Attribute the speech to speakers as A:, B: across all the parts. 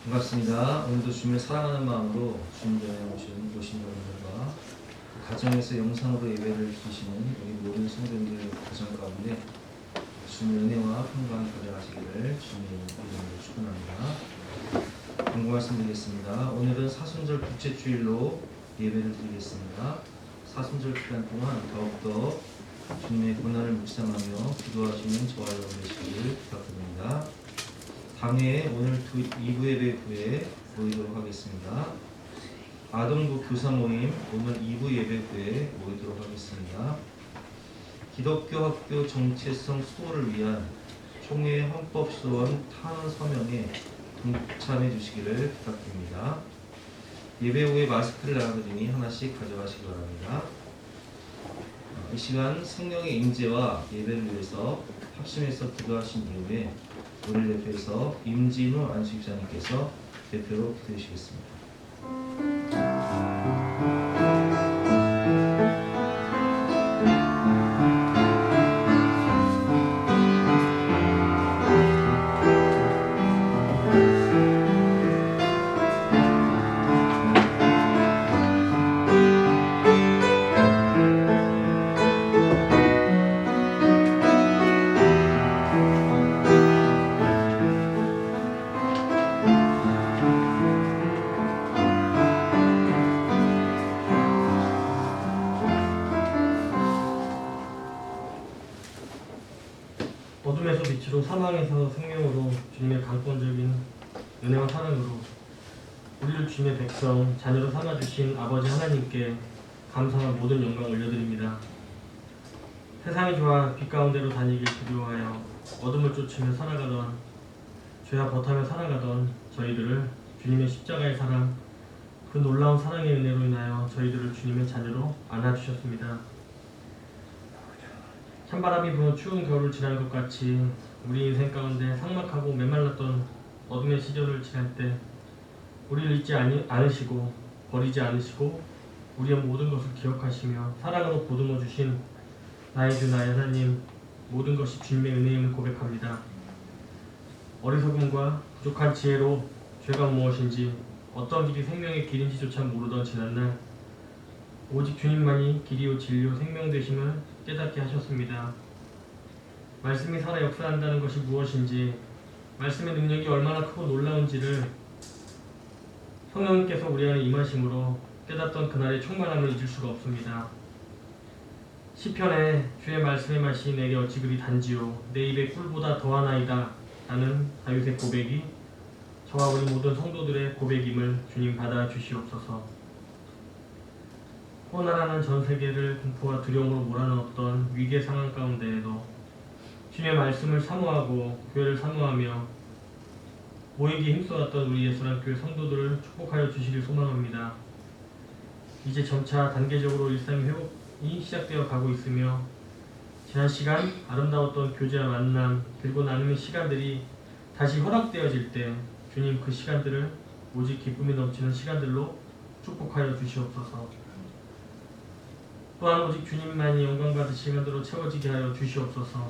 A: 반갑습니다. 오늘도 주님을 사랑하는 마음으로 주님 전에 오신 여러분들과 가정에서 영상으로 예배를 드리시는 우리 모든 성도님들 가정 가운데 주님의 은혜와 평강 가져가시기를 주님의 이름으로 축원합니다. 경고 말씀드리겠습니다. 오늘은 사순절 국제주일로 예배를 드리겠습니다. 사순절 기간 동안 더욱더 주님의 고난을 묵상하며 기도하시는 저와 여러분 되시기를 부탁드립니다. 당회에 오늘 2부 예배 후에 모이도록 하겠습니다. 아동부 교사 모임 오늘 2부 예배 후에 모이도록 하겠습니다. 기독교 학교 정체성 수호를 위한 총회 헌법소원 탄원 서명에 동참해 주시기를 부탁드립니다. 예배 후에 마스크를 나눠드리니 하나씩 가져가시기 바랍니다. 이 시간 성령의 임재와 예배를 위해서 합심해서 기도하신 이후에 우리를 대표해서 임진우 안수집사님께서 대표로 기도해 주시겠습니다.
B: 어둠에서 빛으로 사망에서 생명으로 주님의 강권적인 은혜와 사랑으로 우리를 주님의 백성 자녀로 삼아주신 아버지 하나님께 감사와 모든 영광을 올려드립니다. 세상이 좋아 빛 가운데로 다니길 두려워하여 어둠을 쫓으며 살아가던 죄와 버타며 살아가던 저희들을 주님의 십자가의 사랑 그 놀라운 사랑의 은혜로 인하여 저희들을 주님의 자녀로 안아주셨습니다. 찬바람이 부는 추운 겨울을 지난 것 같이 우리 인생 가운데 삭막하고 메말랐던 어둠의 시절을 지날 때 우리를 잊지 않으시고 버리지 않으시고 우리의 모든 것을 기억하시며 사랑으로 보듬어 주신 나의 주 나의 하나님, 모든 것이 주님의 은혜임을 고백합니다. 어리석음과 부족한 지혜로 죄가 무엇인지 어떤 길이 생명의 길인지조차 모르던 지난날 오직 주님만이 길이요 진리요 생명 되심을 깨닫게 하셨습니다. 말씀이 살아 역사한다는 것이 무엇인지, 말씀의 능력이 얼마나 크고 놀라운지를 성령님께서 우리 안에 임하심으로 깨닫던 그날의 충만함을 잊을 수가 없습니다. 시편에 주의 말씀의 맛이 내게 어찌 그리 단지요 내 입에 꿀보다 더하나이다 라는 다윗의 고백이 저와 우리 모든 성도들의 고백임을 주님 받아주시옵소서. 호나라는 전 세계를 공포와 두려움으로 몰아넣었던 위기의 상황 가운데에도 주님의 말씀을 사모하고 교회를 사모하며 모이기에 힘써왔던 우리 예수님교회 성도들을 축복하여 주시길 소망합니다. 이제 점차 단계적으로 일상의 회복이 시작되어 가고 있으며 지난 시간 아름다웠던 교제와 만남 그리고 나눔의 시간들이 다시 허락되어질 때 주님 그 시간들을 오직 기쁨이 넘치는 시간들로 축복하여 주시옵소서. 또한 오직 주님만이 영광 받으실 시간들로 채워지게 하여 주시옵소서.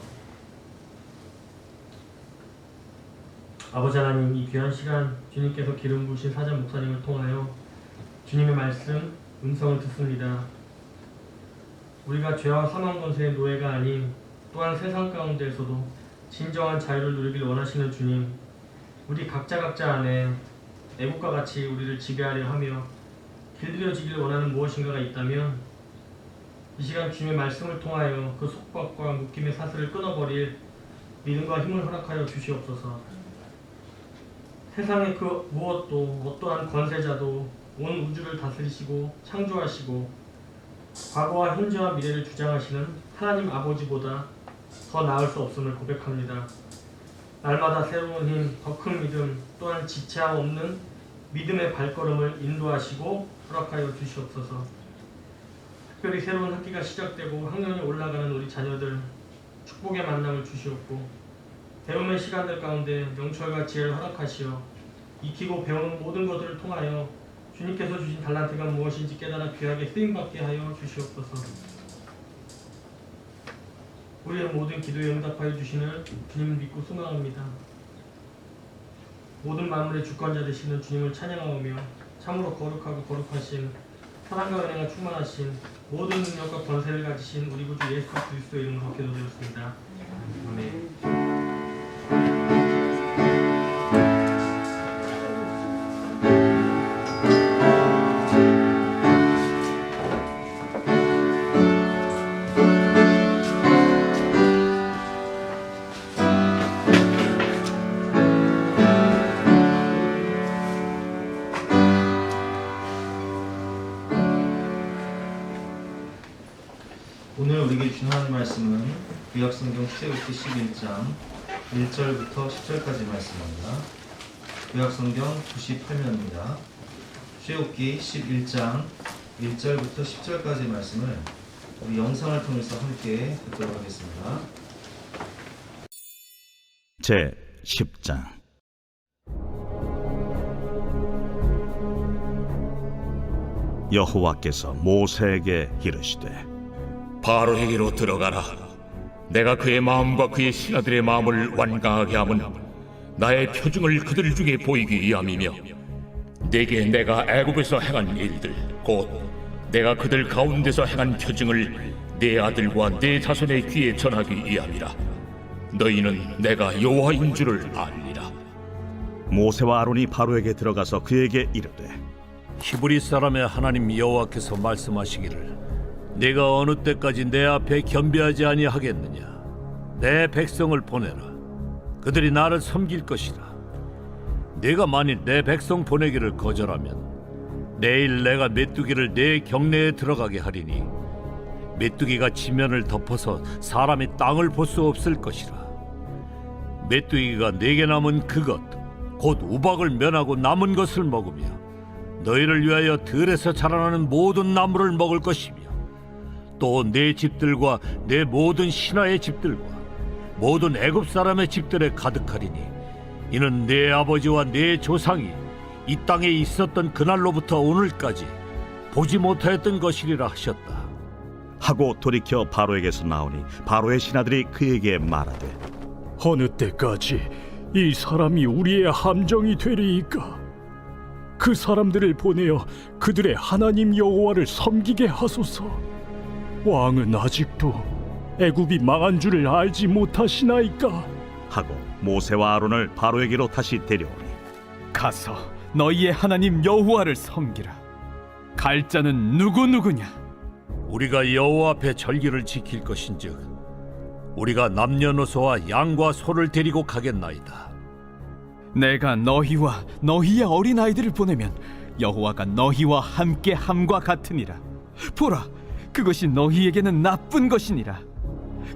B: 아버지 하나님, 이 귀한 시간 주님께서 기름 부으신 사장 목사님을 통하여 주님의 말씀, 음성을 듣습니다. 우리가 죄와 사망 권세의 노예가 아닌 또한 세상 가운데에서도 진정한 자유를 누리길 원하시는 주님, 우리 각자 안에 애국과 같이 우리를 지배하려 하며 길들여지길 원하는 무엇인가가 있다면 이 시간 주님의 말씀을 통하여 그 속박과 묶임의 사슬을 끊어버릴 믿음과 힘을 허락하여 주시옵소서. 세상의 그 무엇도 어떠한 권세자도 온 우주를 다스리시고 창조하시고 과거와 현재와 미래를 주장하시는 하나님 아버지보다 더 나을 수 없음을 고백합니다. 날마다 새로운 힘, 더 큰 믿음, 또한 지체함 없는 믿음의 발걸음을 인도하시고 허락하여 주시옵소서. 특별히 새로운 학기가 시작되고 학년이 올라가는 우리 자녀들 축복의 만남을 주시옵고 배움의 시간들 가운데 명철과 지혜를 허락하시어 익히고 배우는 모든 것들을 통하여 주님께서 주신 달란트가 무엇인지 깨달아 귀하게 쓰임받게 하여 주시옵소서. 우리의 모든 기도에 응답하여 주시는 주님을 믿고 소망합니다. 모든 만물의 주권자 되시는 주님을 찬양하오며 참으로 거룩하고 거룩하신 사랑과 은혜가 충만하신 모든 능력과 권세를 가지신 우리 구주 예수 그리스도의 이름으로 기도드렸습니다. 아멘.
A: 오늘 우리에게 주신 하나님 말씀은 구약성경 출애굽기 11장 1절부터 10절까지 말씀입니다. 구약성경 98면입니다. 출애굽기 11장 1절부터 10절까지 말씀을 우리 영상을 통해서 함께 듣도록 하겠습니다.
C: 제 10장 여호와께서 모세에게 이르시되
D: 바로에게로 들어가라. 내가 그의 마음과 그의 신하들의 마음을 완강하게 함은 나의 표징을 그들 중에 보이기 위함이며 내게 내가 애굽에서 행한 일들 곧 내가 그들 가운데서 행한 표징을 내 아들과 내 자손의 귀에 전하기 위함이라. 너희는 내가 여호와인 줄을 알리라.
C: 모세와 아론이 바로에게 들어가서 그에게 이르되
E: 히브리 사람의 하나님 여호와께서 말씀하시기를 네가 어느 때까지 내 앞에 겸비하지 아니하겠느냐. 내 백성을 보내라. 그들이 나를 섬길 것이라. 네가 만일 내 백성 보내기를 거절하면 내일 내가 메뚜기를 내 경내에 들어가게 하리니 메뚜기가 지면을 덮어서 사람이 땅을 볼 수 없을 것이라. 메뚜기가 내게 남은 그것 곧 우박을 면하고 남은 것을 먹으며 너희를 위하여 들에서 자라나는 모든 나무를 먹을 것이며 또 내 집들과 내 모든 신하의 집들과 모든 애굽 사람의 집들에 가득하리니 이는 내 아버지와 내 조상이 이 땅에 있었던 그날로부터 오늘까지 보지 못하였던 것이리라 하셨다.
C: 하고 돌이켜 바로에게서 나오니 바로의 신하들이 그에게 말하되
F: 어느 때까지 이 사람이 우리의 함정이 되리이까? 그 사람들을 보내어 그들의 하나님 여호와를 섬기게 하소서. 왕은 아직도 애굽이 망한 줄을 알지 못하시나이까?
C: 하고 모세와 아론을 바로에게로 다시 데려오니
G: 가서 너희의 하나님 여호와를 섬기라. 갈 자는 누구냐?
E: 우리가 여호와 앞에 절기를 지킬 것인즉 우리가 남녀노소와 양과 소를 데리고 가겠나이다.
G: 내가 너희와 너희의 어린아이들을 보내면 여호와가 너희와 함께 함과 같으니라. 보라, 그것이 너희에게는 나쁜 것이니라.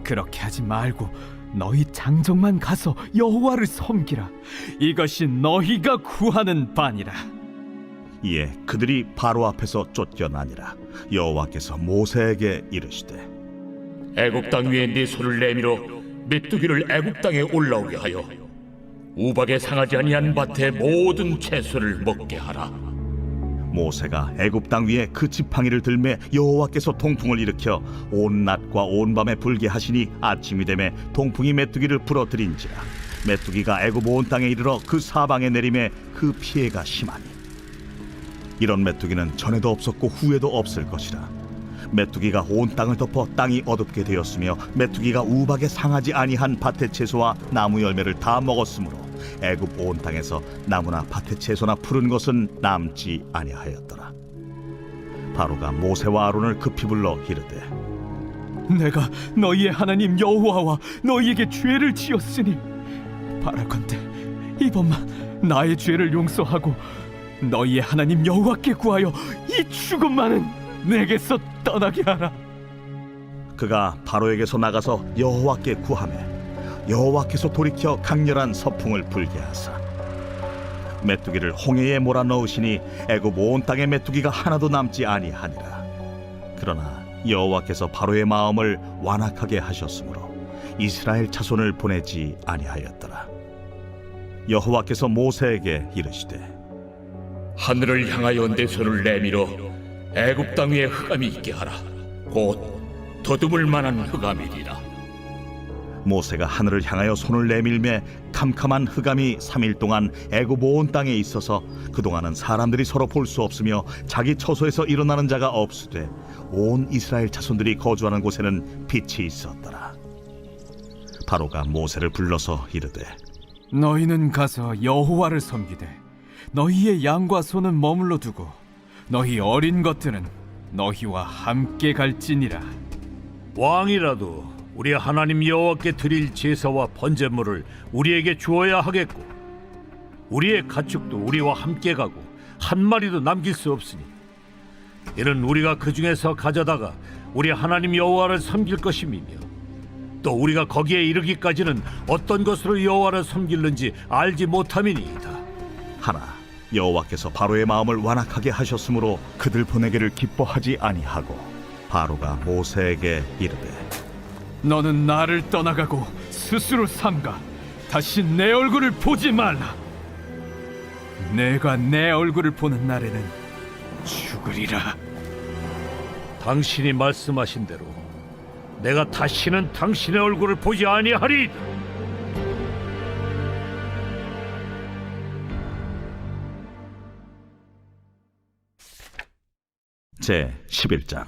G: 그렇게 하지 말고 너희 장정만 가서 여호와를 섬기라. 이것이 너희가 구하는 바니라.
C: 이에 그들이 바로 앞에서 쫓겨나니라. 여호와께서 모세에게 이르시되
D: 애굽 땅 위에 네 손을 내밀어 메뚜기를 애굽 땅에 올라오게 하여 우박에 상하지 아니한 밭의 모든 채소를 먹게 하라.
C: 모세가 애굽 땅 위에 그 지팡이를 들매 여호와께서 동풍을 일으켜 온 낮과 온 밤에 불게 하시니 아침이 되매 동풍이 메뚜기를 부러뜨린지라. 메뚜기가 애굽 온 땅에 이르러 그 사방에 내림에 그 피해가 심하니 이런 메뚜기는 전에도 없었고 후에도 없을 것이라. 메뚜기가 온 땅을 덮어 땅이 어둡게 되었으며 메뚜기가 우박에 상하지 아니한 밭의 채소와 나무 열매를 다 먹었으므로 애굽 온 땅에서 나무나 밭의 채소나 푸른 것은 남지 아니하였더라. 바로가 모세와 아론을 급히 불러 이르되
G: 내가 너희의 하나님 여호와와 너희에게 죄를 지었으니 바라건대 이번만 나의 죄를 용서하고 너희의 하나님 여호와께 구하여 이 죽음만은 내게서 떠나게 하라.
C: 그가 바로에게서 나가서 여호와께 구하매 여호와께서 돌이켜 강렬한 서풍을 불게 하사 메뚜기를 홍해에 몰아넣으시니 애굽 온 땅에 메뚜기가 하나도 남지 아니하니라. 그러나 여호와께서 바로의 마음을 완악하게 하셨으므로 이스라엘 자손을 보내지 아니하였더라. 여호와께서 모세에게 이르시되
D: 하늘을 향하여 내 손을 내밀어 애굽 땅 위에 흑암이 있게 하라. 곧 더듬을 만한 흑암이리라.
C: 모세가 하늘을 향하여 손을 내밀매 캄캄한 흑암이 3일 동안 애굽 온 땅에 있어서 그동안은 사람들이 서로 볼 수 없으며 자기 처소에서 일어나는 자가 없으되 온 이스라엘 자손들이 거주하는 곳에는 빛이 있었더라. 바로가 모세를 불러서 이르되
G: 너희는 가서 여호와를 섬기되 너희의 양과 소는 머물러 두고 너희 어린 것들은 너희와 함께 갈지니라.
E: 왕이라도 우리 하나님 여호와께 드릴 제사와 번제물을 우리에게 주어야 하겠고 우리의 가축도 우리와 함께 가고 한 마리도 남길 수 없으니 이는 우리가 그 중에서 가져다가 우리 하나님 여호와를 섬길 것임이며 또 우리가 거기에 이르기까지는 어떤 것으로 여호와를 섬길는지 알지 못함이니이다.
C: 하나 여호와께서 바로의 마음을 완악하게 하셨으므로 그들 보내기를 기뻐하지 아니하고 바로가 모세에게 이르되
G: 너는 나를 떠나가고 스스로 삼가 다시 내 얼굴을 보지 말라. 내가 내 얼굴을 보는 날에는 죽으리라.
E: 당신이 말씀하신 대로 내가 다시는 당신의 얼굴을 보지 아니하리이다.
C: 제 11장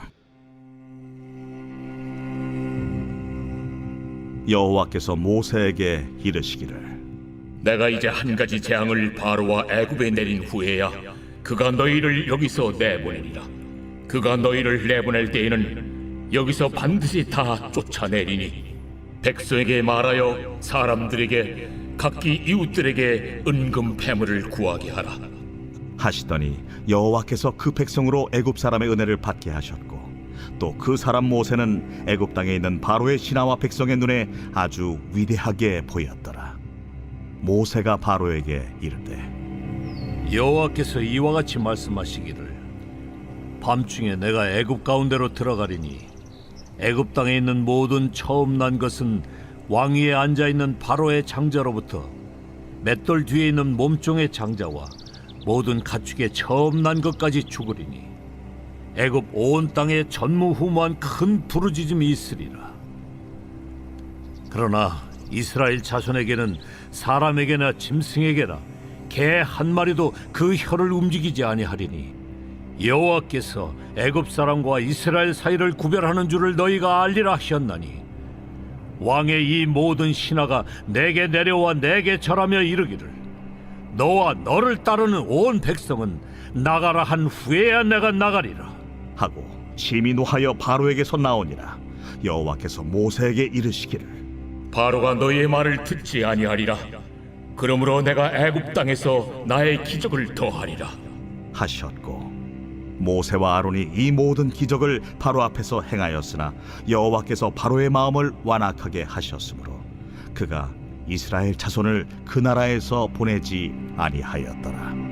C: 여호와께서 모세에게 이르시기를
D: 내가 이제 한 가지 재앙을 바로와 애굽에 내린 후에야 그가 너희를 여기서 내보내리라. 그가 너희를 내보낼 때에는 여기서 반드시 다 쫓아내리니 백성에게 말하여 사람들에게 각기 이웃들에게 은금 패물을 구하게 하라.
C: 하시더니 여호와께서 그 백성으로 애굽 사람의 은혜를 받게 하셨고 또 그 사람 모세는 애굽 땅에 있는 바로의 신하와 백성의 눈에 아주 위대하게 보였더라. 모세가 바로에게 이르되
E: 여호와께서 이와 같이 말씀하시기를 밤중에 내가 애굽 가운데로 들어가리니 애굽 땅에 있는 모든 처음 난 것은 왕위에 앉아 있는 바로의 장자로부터 맷돌 뒤에 있는 몸종의 장자와 모든 가축의 처음 난 것까지 죽으리니 애굽 온 땅에 전무후무한 큰 부르짖음이 있으리라. 그러나 이스라엘 자손에게는 사람에게나 짐승에게나 개 한 마리도 그 혀를 움직이지 아니하리니 여호와께서 애굽 사람과 이스라엘 사이를 구별하는 줄을 너희가 알리라 하셨나니 왕의 이 모든 신하가 내게 내려와 내게 절하며 이르기를 너와 너를 따르는 온 백성은 나가라 한 후에야 내가 나가리라
C: 하고 심히 노하여 바로에게서 나오니라. 여호와께서 모세에게 이르시기를
D: 바로가 너희의 말을 듣지 아니하리라. 그러므로 내가 애굽 땅에서 나의 기적을 더하리라
C: 하셨고 모세와 아론이 이 모든 기적을 바로 앞에서 행하였으나 여호와께서 바로의 마음을 완악하게 하셨으므로 그가 이스라엘 자손을 그 나라에서 보내지 아니하였더라.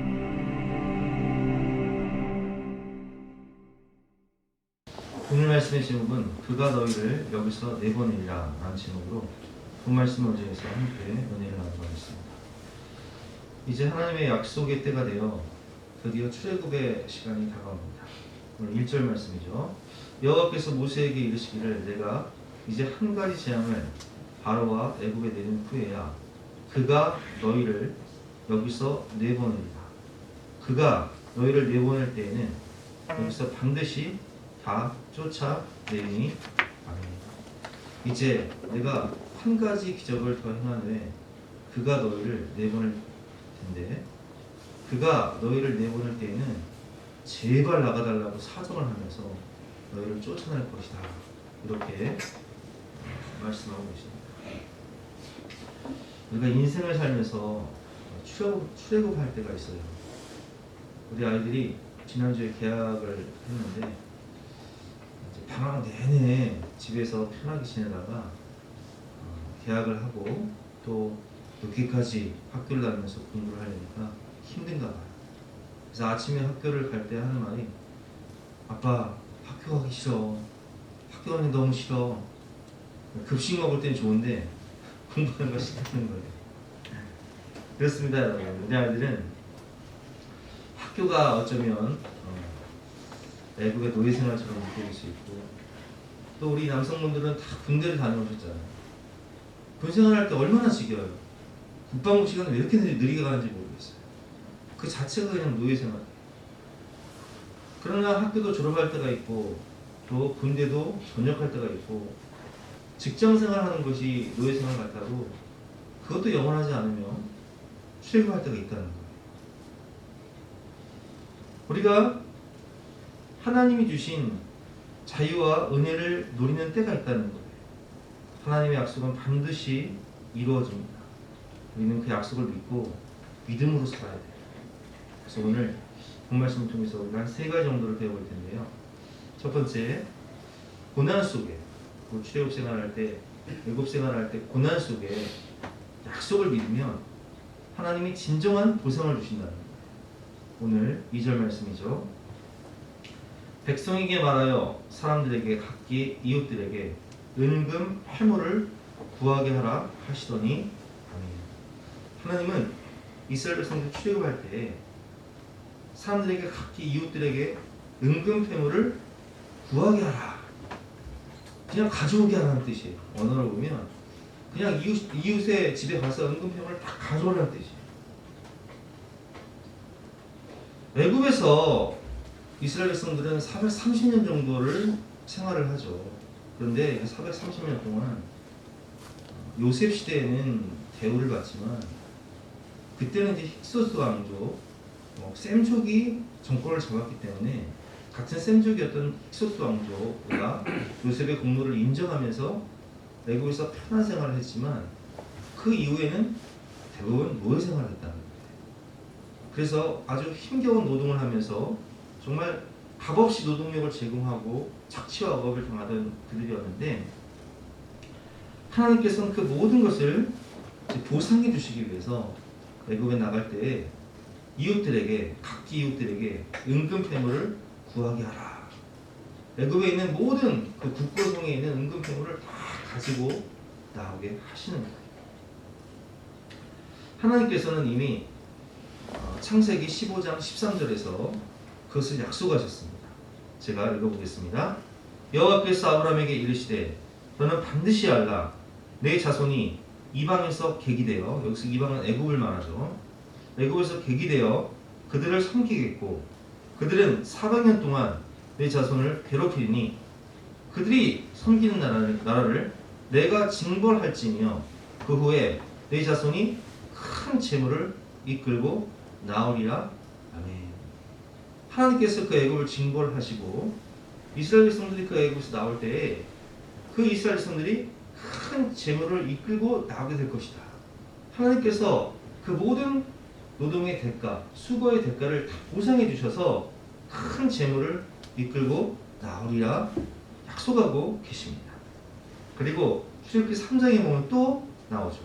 A: 오늘 말씀의 제목은 그가 너희를 여기서 내보내리라 라는 제목으로 본 말씀을 의지해서 함께 은혜를 나누고 하겠습니다. 이제 하나님의 약속의 때가 되어 드디어 출애굽의 시간이 다가옵니다. 오늘 1절 말씀이죠. 여호와께서 모세에게 이르시기를 내가 이제 한 가지 재앙을 바로와 애굽에 내린 후에야 그가 너희를 여기서 내보내리라. 그가 너희를 내보낼 때에는 여기서 반드시 다 쫓아내리니 아멘이다. 이제 내가 한 가지 기적을 더 행한 후에 그가 너희를 내보낼 텐데 그가 너희를 내보낼 때에는 제발 나가달라고 사정을 하면서 너희를 쫓아낼 것이다. 이렇게 말씀하고 계십니다. 우리가 인생을 살면서 출애굽할 때가 있어요. 우리 아이들이 지난주에 개학을 했는데 방학 내내 집에서 편하게 지내다가 개학을 하고 또 여기까지 학교를 다니면서 공부를 하려니까 힘든가 봐요. 그래서 아침에 학교를 갈 때 하는 말이 아빠 학교 가기 싫어. 학교 가는 게 너무 싫어. 급식 먹을 땐 좋은데 공부하는 거 싫다는 거예요. 그렇습니다 여러분. 우리 아이들은 학교가 어쩌면 애국의 노예생활처럼 느껴질 수 있고 또 우리 남성분들은 다 군대를 다녀오셨잖아요. 군 생활할 때 얼마나 지겨워요. 국방부 시간은 왜 이렇게 느리게 가는지 모르겠어요. 그 자체가 그냥 노예 생활이에요. 그러나 학교도 졸업할 때가 있고 또 군대도 전역할 때가 있고 직장 생활하는 것이 노예 생활 같다고 그것도 영원하지 않으면 출애굽할 때가 있다는 거예요. 우리가 하나님이 주신 자유와 은혜를 노리는 때가 있다는 거예요. 하나님의 약속은 반드시 이루어집니다. 우리는 그 약속을 믿고 믿음으로 살아야 돼요. 그래서 오늘 본 말씀을 통해서 우리가 한 3가지 정도를 배워볼 텐데요. 첫 번째, 고난 속에 출애굽 생활할 때, 애굽 생활할 때 고난 속에 약속을 믿으면 하나님이 진정한 보상을 주신다는 거예요. 오늘 2절 말씀이죠. 백성에게 말하여 사람들에게 각기 이웃들에게 은금 회물을 구하게 하라 하시더니 아멘. 하나님은 이스라엘 백성들 출애굽할 때 사람들에게 각기 이웃들에게 은금 회물을 구하게 하라. 그냥 가져오게 하라는 뜻이에요. 언어를 보면 그냥 이웃의 집에 가서 은금 회물을 다 가져오라는 뜻이에요. 애굽에서 이스라엘 백성들은 430년 정도를 생활을 하죠. 그런데 430년 동안 요셉 시대에는 대우를 받지만 그때는 이제 힉소스 왕족, 셈족이 정권을 잡았기 때문에 같은 셈족이었던 힉소스 왕족과 요셉의 공로를 인정하면서 애굽에서 편한 생활을 했지만 그 이후에는 대부분 노예 생활을 했다는 거예요. 그래서 아주 힘겨운 노동을 하면서 정말 값없이 노동력을 제공하고 착취와 억압을 당하던 그들이었는데 하나님께서는 그 모든 것을 보상해 주시기 위해서 애굽에 나갈 때 이웃들에게 각기 이웃들에게 은금 회물을 구하게 하라. 애굽에 있는 모든 그 국고성에 있는 은금 회물을 다 가지고 나오게 하시는 거예요. 하나님께서는 이미 창세기 15장 13절에서 그것을 약속하셨습니다. 제가 읽어보겠습니다. 여호와께서 아브라함에게 이르시되 너는 반드시 알라. 내 자손이 이방에서 계기되어, 여기서 이방은 애굽을 말하죠. 애굽에서 계기되어 그들을 섬기겠고 그들은 400년 동안 내 자손을 괴롭히니 그들이 섬기는 나라를 내가 징벌할지며 그 후에 내 자손이 큰 재물을 이끌고 나오리라. 아멘. 하나님께서 그 애굽을 징벌하시고 이스라엘 백성들이 그 애굽에서 나올 때에 그 이스라엘 백성들이 큰 재물을 이끌고 나오게 될 것이다. 하나님께서 그 모든 노동의 대가, 수고의 대가를 다 보상해 주셔서 큰 재물을 이끌고 나오리라 약속하고 계십니다. 그리고 출애굽기 3장에 보면 또 나오죠.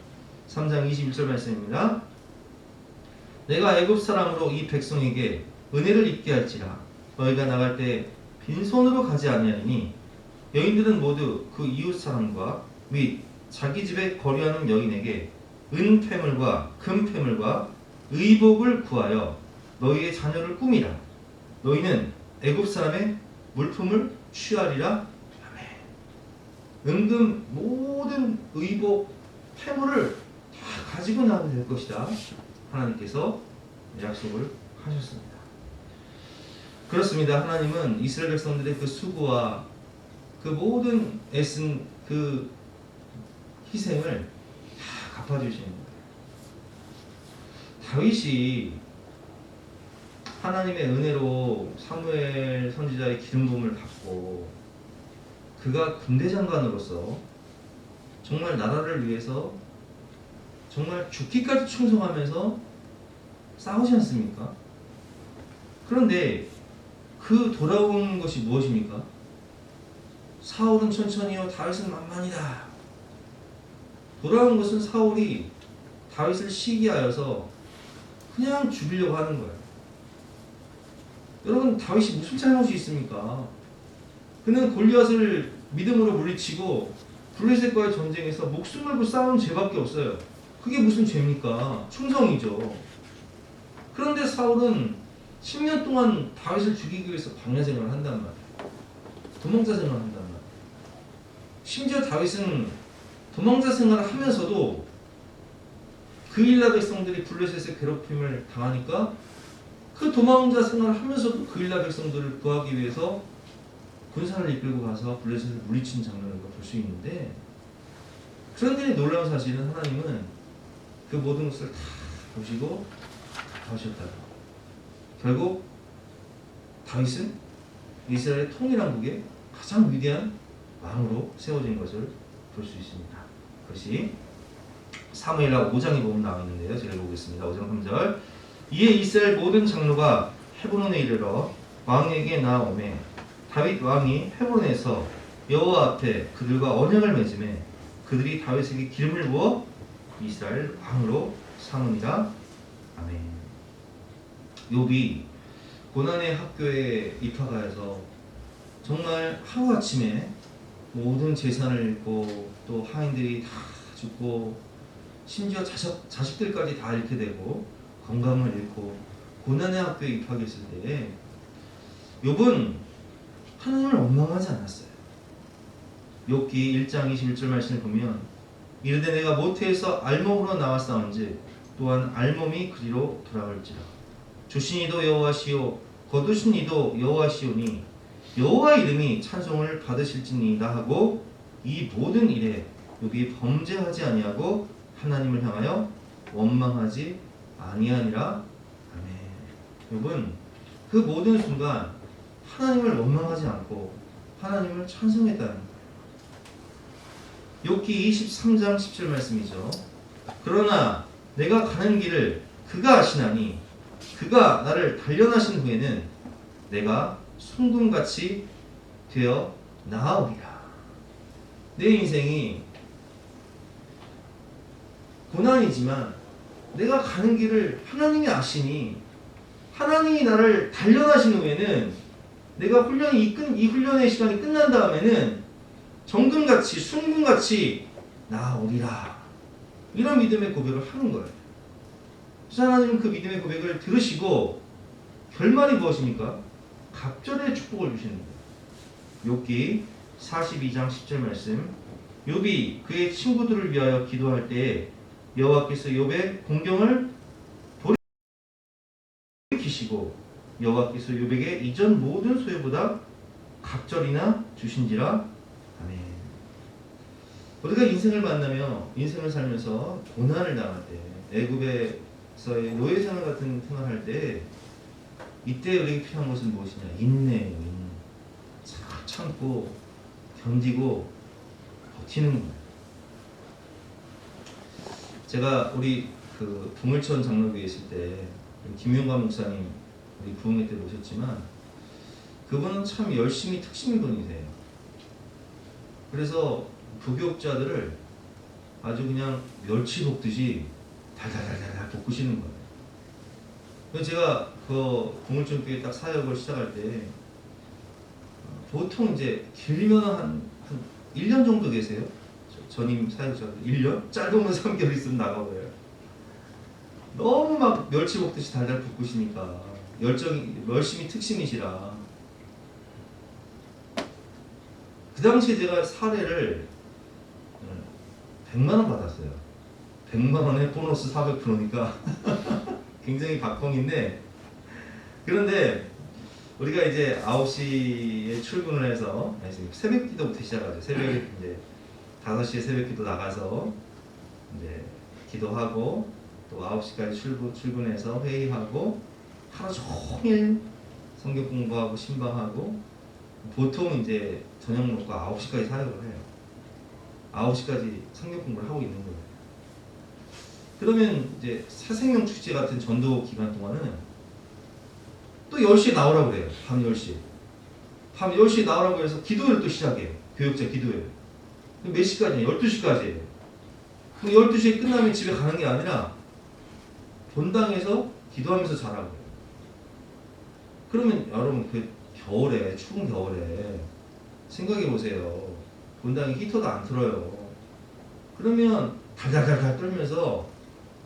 A: 3장 21절 말씀입니다. 내가 애굽 사람으로 이 백성에게 은혜를 입게 할지라 너희가 나갈 때 빈손으로 가지 아니하리니 여인들은 모두 그 이웃 사람과 및 자기 집에 거류하는 여인에게 은폐물과 금폐물과 의복을 구하여 너희의 자녀를 꾸미라. 너희는 애굽 사람의 물품을 취하리라. 아멘. 은금 모든 의복 폐물을 다 가지고 나오게 될 것이다. 하나님께서 약속을 하셨습니다. 그렇습니다. 하나님은 이스라엘 백성들의 그 수고와 그 모든 애쓴 그 희생을 다 갚아주시는 거예요. 다윗이 하나님의 은혜로 사무엘 선지자의 기름 부음을 받고 그가 군대 장관으로서 정말 나라를 위해서 정말 죽기까지 충성하면서 싸우지 않습니까? 그런데 그 돌아온 것이 무엇입니까? 사울은 천천히요 다윗은 만만이다. 돌아온 것은 사울이 다윗을 시기하여서 그냥 죽이려고 하는 거예요. 여러분, 다윗이 무슨 잘못이 있습니까? 그는 골리앗을 믿음으로 물리치고 블레셋과의 전쟁에서 목숨 걸고 싸운 죄밖에 없어요. 그게 무슨 죄입니까? 충성이죠. 그런데 사울은 10년 동안 다윗을 죽이기 위해서 방야 생활을 한단 말이에요. 도망자 생활을 한단 말이에요. 심지어 다윗은 도망자 생활을 하면서도 그 일라 백성들이 블레셋의 괴롭힘을 당하니까 그 도망자 생활을 하면서도 그 일라 백성들을 구하기 위해서 군사를 이끌고 가서 블레셋을 물리친 장면을 볼 수 있는데, 그런데 놀라운 사실은 하나님은 그 모든 것을 다 보시고 하셨다. 결국 다윗은 이스라엘 통일왕국의 가장 위대한 왕으로 세워진 것을 볼 수 있습니다. 그것이 사무엘하 5장에 보면 나와 있는데요. 제가 읽어보겠습니다. 5장 3절. 이에 이스라엘 모든 장로가 헤브론에 이르러 왕에게 나아오매 다윗 왕이 헤브론에서 여호와 앞에 그들과 언약을 맺음에 그들이 다윗에게 기름을 부어 이스라엘 왕으로 삼으니라. 아멘. 욥이 고난의 학교에 입학하여서 정말 하루아침에 모든 재산을 잃고 또 하인들이 다 죽고 심지어 자식들까지 다 잃게 되고 건강을 잃고 고난의 학교에 입학했을 때 욥은 하나님을 원망하지 않았어요. 욥기 1장 21절 말씀을 보면 이르되 내가 모태에서 알몸으로 나왔사온즉 또한 알몸이 그리로 돌아갈지라. 주신 이도 여호와시오 거두신 이도 여호와시오니 여호와 이름이 찬송을 받으실지니이다 하고 이 모든 일에 욥이 범죄하지 아니하고 하나님을 향하여 원망하지 아니하니라. 아멘. 욥은 그 모든 순간 하나님을 원망하지 않고 하나님을 찬송했다는 거예요. 욥기 23장 17 말씀이죠. 그러나 내가 가는 길을 그가 아시나니 그가 나를 단련하신 후에는 내가 순금같이 되어 나아오리라. 내 인생이 고난이지만 내가 가는 길을 하나님이 아시니 하나님이 나를 단련하신 후에는 내가 이 훈련의 시간이 끝난 다음에는 정금같이 순금같이 나아오리라. 이런 믿음의 고백을 하는 거예요. 그래서 하나님은 그 믿음의 고백을 들으시고 결말이 무엇입니까? 갑절의 축복을 주시는 거예요. 욥기 42장 10절 말씀. 욥이 그의 친구들을 위하여 기도할 때에 여호와께서 욥의 공경을 돌이키시고 여호와께서 욥에게 이전 모든 소유보다 갑절이나 주신지라. 아멘. 우리가 인생을 만나며 인생을 살면서 고난을 당할 때 애굽에서의 노예생활 같은 생활할 때 이때 우리에게 필요한 것은 무엇이냐? 인내예요. 참고 견디고 버티는 거예요. 제가 우리 그 동물천 장로교에 있을 때 김용관 목사님 우리 부흥회 때 모셨지만 그분은 참 열심히 특심인 분이세요. 그래서 부교육자들을 아주 그냥 멸치 볶듯이 달달달달 볶으시는 거예요. 그래서 제가 그 동물천교회 딱 사역을 시작할 때 보통 이제 길면 한 1년 정도 계세요. 전임 사역자들 1년? 짧으면 3개월 있으면 나가버려요. 너무 막 멸치 볶듯이 달달 볶으시니까 열심히 특심이시라. 그 당시에 제가 사례를 100만원 받았어요. 100만원에 보너스 400%니까 굉장히 박봉인데, 그런데 우리가 이제 9시에 출근을 해서 새벽 기도부터 시작하죠. 새벽에 이제 5시에 새벽 기도 나가서 이제 기도하고 또 9시까지 출근해서 회의하고 하루 종일 성경 공부하고 신방하고 보통 이제 저녁 먹고 9시까지 사역을 해요. 9시까지 성경 공부를 하고 있는 거예요. 그러면 이제 새생명 축제 같은 전도 기간 동안은 또 10시에 나오라고 그래요. 밤 10시. 밤 10시에 나오라고 해서 기도회를 또 시작해요. 교육자 기도회. 몇 시까지냐? 12시까지예요. 그럼 12시에 끝나면 집에 가는 게 아니라 본당에서 기도하면서 자라고 해요. 그러면 여러분 그 겨울에, 추운 겨울에 생각해 보세요. 본당에 히터도 안 틀어요. 그러면 달달달달 떨면서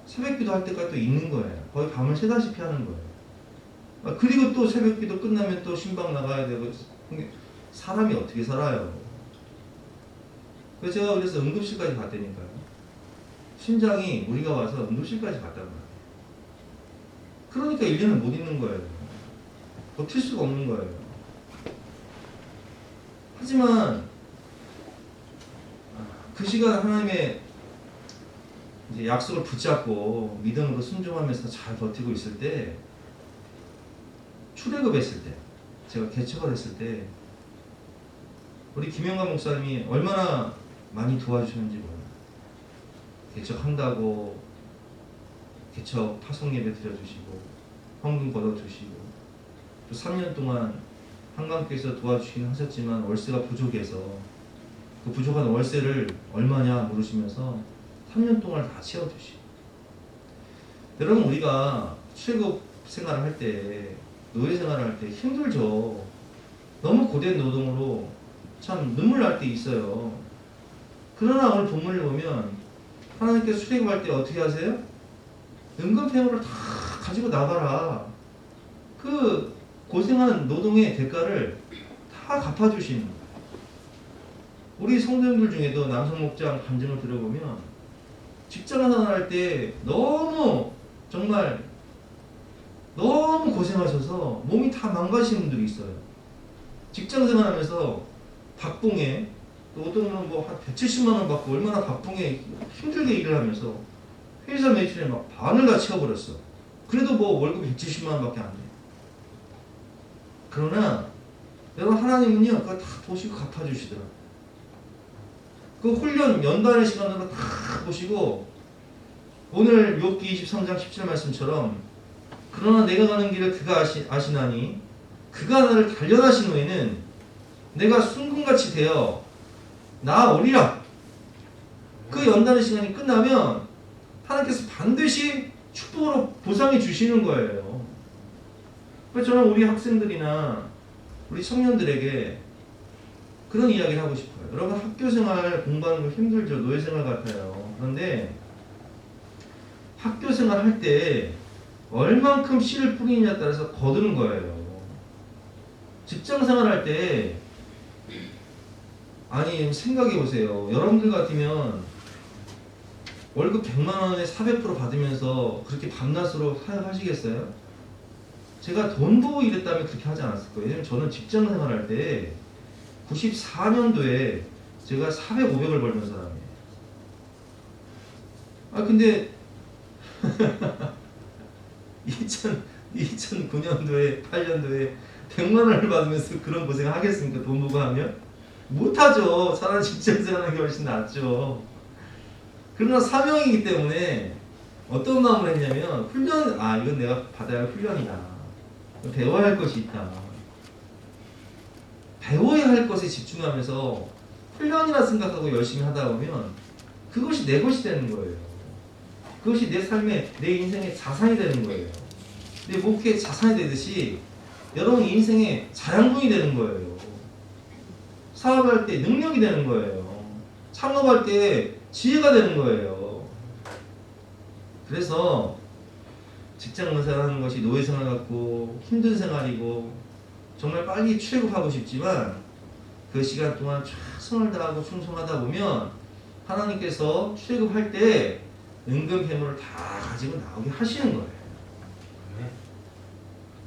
A: 새벽기도 할 때까지 또 있는 거예요. 거의 밤을 새다시피 하는 거예요. 그리고 또 새벽기도 끝나면 또 신방 나가야 되고, 사람이 어떻게 살아요? 그래서 제가 그래서 응급실까지 갔다니까요. 심장이 무리가 와서 응급실까지 갔단 말이에요. 그러니까 1년을 못 있는 거예요. 버틸 수가 없는 거예요. 하지만 그 시간 하나님의 이제 약속을 붙잡고 믿음으로 순종하면서 잘 버티고 있을 때, 출애굽했을 때, 제가 개척을 했을 때 우리 김영관 목사님이 얼마나 많이 도와주셨는지 몰라요. 개척한다고 개척 파송 예배 드려주시고 헌금 걷어주시고, 또 3년 동안 한강교회에서 도와주시긴 하셨지만 월세가 부족해서 그 부족한 월세를 얼마냐 물으시면서 3년 동안 다 채워주시고. 여러분, 우리가 출애굽 생활을 할 때, 노예 생활을 할 때 힘들죠. 너무 고된 노동으로 참 눈물 날 때 있어요. 그러나 오늘 본문을 보면 하나님께서 출애굽할 때 어떻게 하세요? 은근폐물을 다 가지고 나가라. 그 고생한 노동의 대가를 다 갚아주시는 거예요. 우리 성도님들 중에도 남성 목장 간증을 들어보면 직장 생활할 때 너무 정말 너무 고생하셔서 몸이 다 망가지신 분들이 있어요. 직장 생활하면서 박봉에, 또 어떤 분은 뭐 한 170만 원 받고 얼마나 박봉에 힘들게 일을 하면서 회사 매출에 막 반을 다 채워버렸어. 그래도 뭐 월급 170만 원밖에 안 돼. 그러나 여러분, 하나님은요 그거 다 보시고 갚아주시더라고요. 그 훈련 연단의 시간으로 다 보시고, 오늘 욥기 23장 17절 말씀처럼 그러나 내가 가는 길을 그가 아시나니 그가 나를 단련하신 후에는 내가 순금같이 되어 나아오리라. 그 연단의 시간이 끝나면 하나님께서 반드시 축복으로 보상해 주시는 거예요. 그래서 저는 우리 학생들이나 우리 청년들에게 그런 이야기를 하고 싶어요. 여러분, 학교생활 공부하는 거 힘들죠. 노예생활 같아요. 그런데 학교생활 할 때 얼만큼 씨를 뿌리느냐에 따라서 거두는 거예요. 직장생활 할 때, 아니 생각해 보세요. 여러분들 같으면 월급 100만 원에 400% 받으면서 그렇게 밤낮으로 사역하시겠어요? 제가 돈 보고 일했다면 그렇게 하지 않았을 거예요. 왜냐면 저는 직장 생활할 때 94년도에 제가 400, 500을 벌던 사람이에요. 근데 2009년도에 8년도에 100만 원을 받으면서 그런 고생을 하겠습니까? 돈 보고 하면? 못하죠. 차라리 직장 생활하는 게 훨씬 낫죠. 그러나 사명이기 때문에 어떤 마음을 했냐면, 훈련, 이건 내가 받아야 할 훈련이다. 배워야 할 것이 있다. 배워야 할 것에 집중하면서 훈련이라 생각하고 열심히 하다 보면 그것이 내 것이 되는 거예요. 그것이 내 삶의, 내 인생의 자산이 되는 거예요. 내 목회의 자산이 되듯이 여러분 인생의 자양분이 되는 거예요. 사업할 때 능력이 되는 거예요. 창업할 때 지혜가 되는 거예요. 그래서 직장 생활하는 것이 노예 생활 같고 힘든 생활이고 정말 빨리 출애굽하고 싶지만 그 시간 동안 최선을 다하고 충성하다 보면 하나님께서 출애굽할 때 은근 폐물을 다 가지고 나오게 하시는 거예요.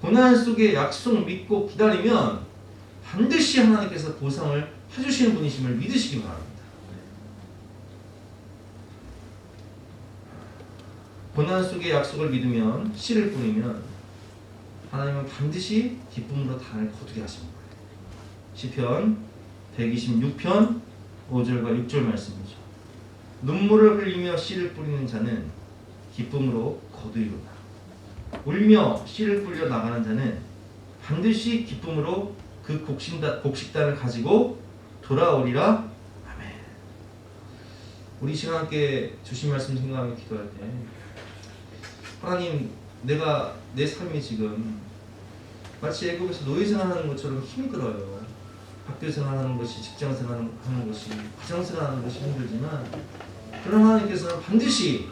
A: 고난 속에 약속 믿고 기다리면 반드시 하나님께서 보상을 해주시는 분이심을 믿으시기 바랍니다. 고난 속에 약속을 믿으면, 씨를 뿌리면 하나님은 반드시 기쁨으로 단을 거두게 하시는 거예요. 시편 126편 5절과 6절 말씀이죠. 눈물을 흘리며 씨를 뿌리는 자는 기쁨으로 거두리로다. 울며 씨를 뿌려 나가는 자는 반드시 기쁨으로 그 곡식단을 가지고 돌아오리라. 아멘. 우리 시간 함께 주신 말씀 생각하며 기도할 때, 하나님, 내가 내 삶이 지금 마치 애굽에서 노예 생활하는 것처럼 힘들어요. 학교 생활하는 것이, 직장 생활하는 것이, 가정 생활하는 것이 힘들지만, 그런 하나님께서는 반드시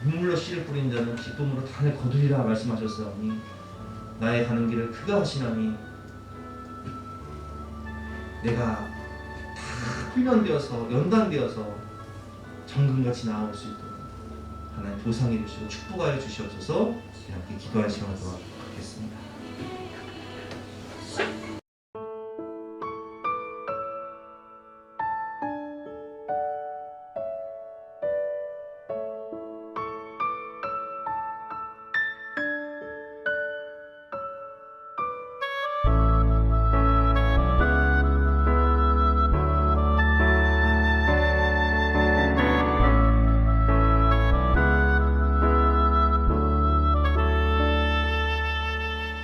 A: 눈물로 씨를 뿌린 자는 기쁨으로 단을 거두리라 말씀하셨사오니 나의 가는 길을 그가 하시나니 내가 다 훈련되어서 연단되어서 정금같이 나아올 수 있도록 하나님 보상해 주시고 축복하여 주시옵소서. 이렇게 기도할 시간을 갖겠습니다.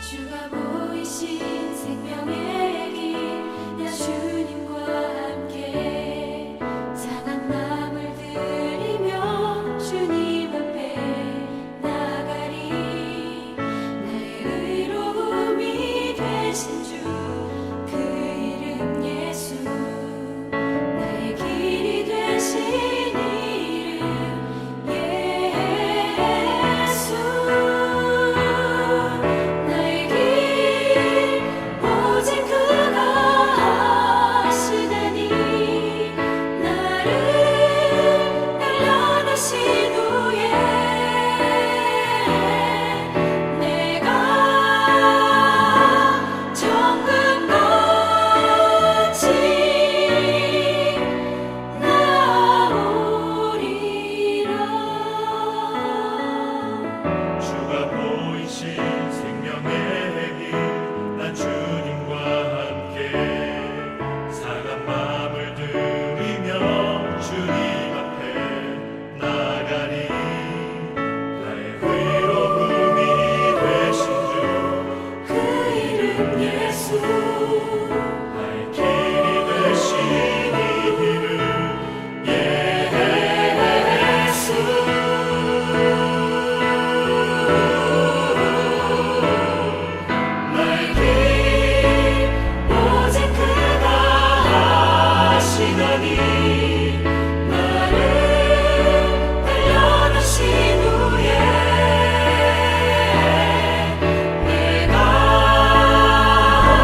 H: 주가 보이신 생명의 길, 나 주님과 함께 상한 마음을 들이며 주님 앞에 나가리. 나의 의로움이 되신 주, 그 이름 예수, 나의 길이 되신 이름 예수. 나의 길 오직 그가 하시다니. 나를 단련하신 후에 내가 정금같이 나오리라.
I: 주가 보이신 생명의 길, 난 주님과 함께 상한 마음을 들이며 주님 앞에 나가리. 나의 의로움이 되신 주,
H: 그 이름 예수.
I: 나의 길이 되신 이름 예수. 나의 길
H: 오직 그가 하시다니. 나를 단련하신 후에 내가 정금같이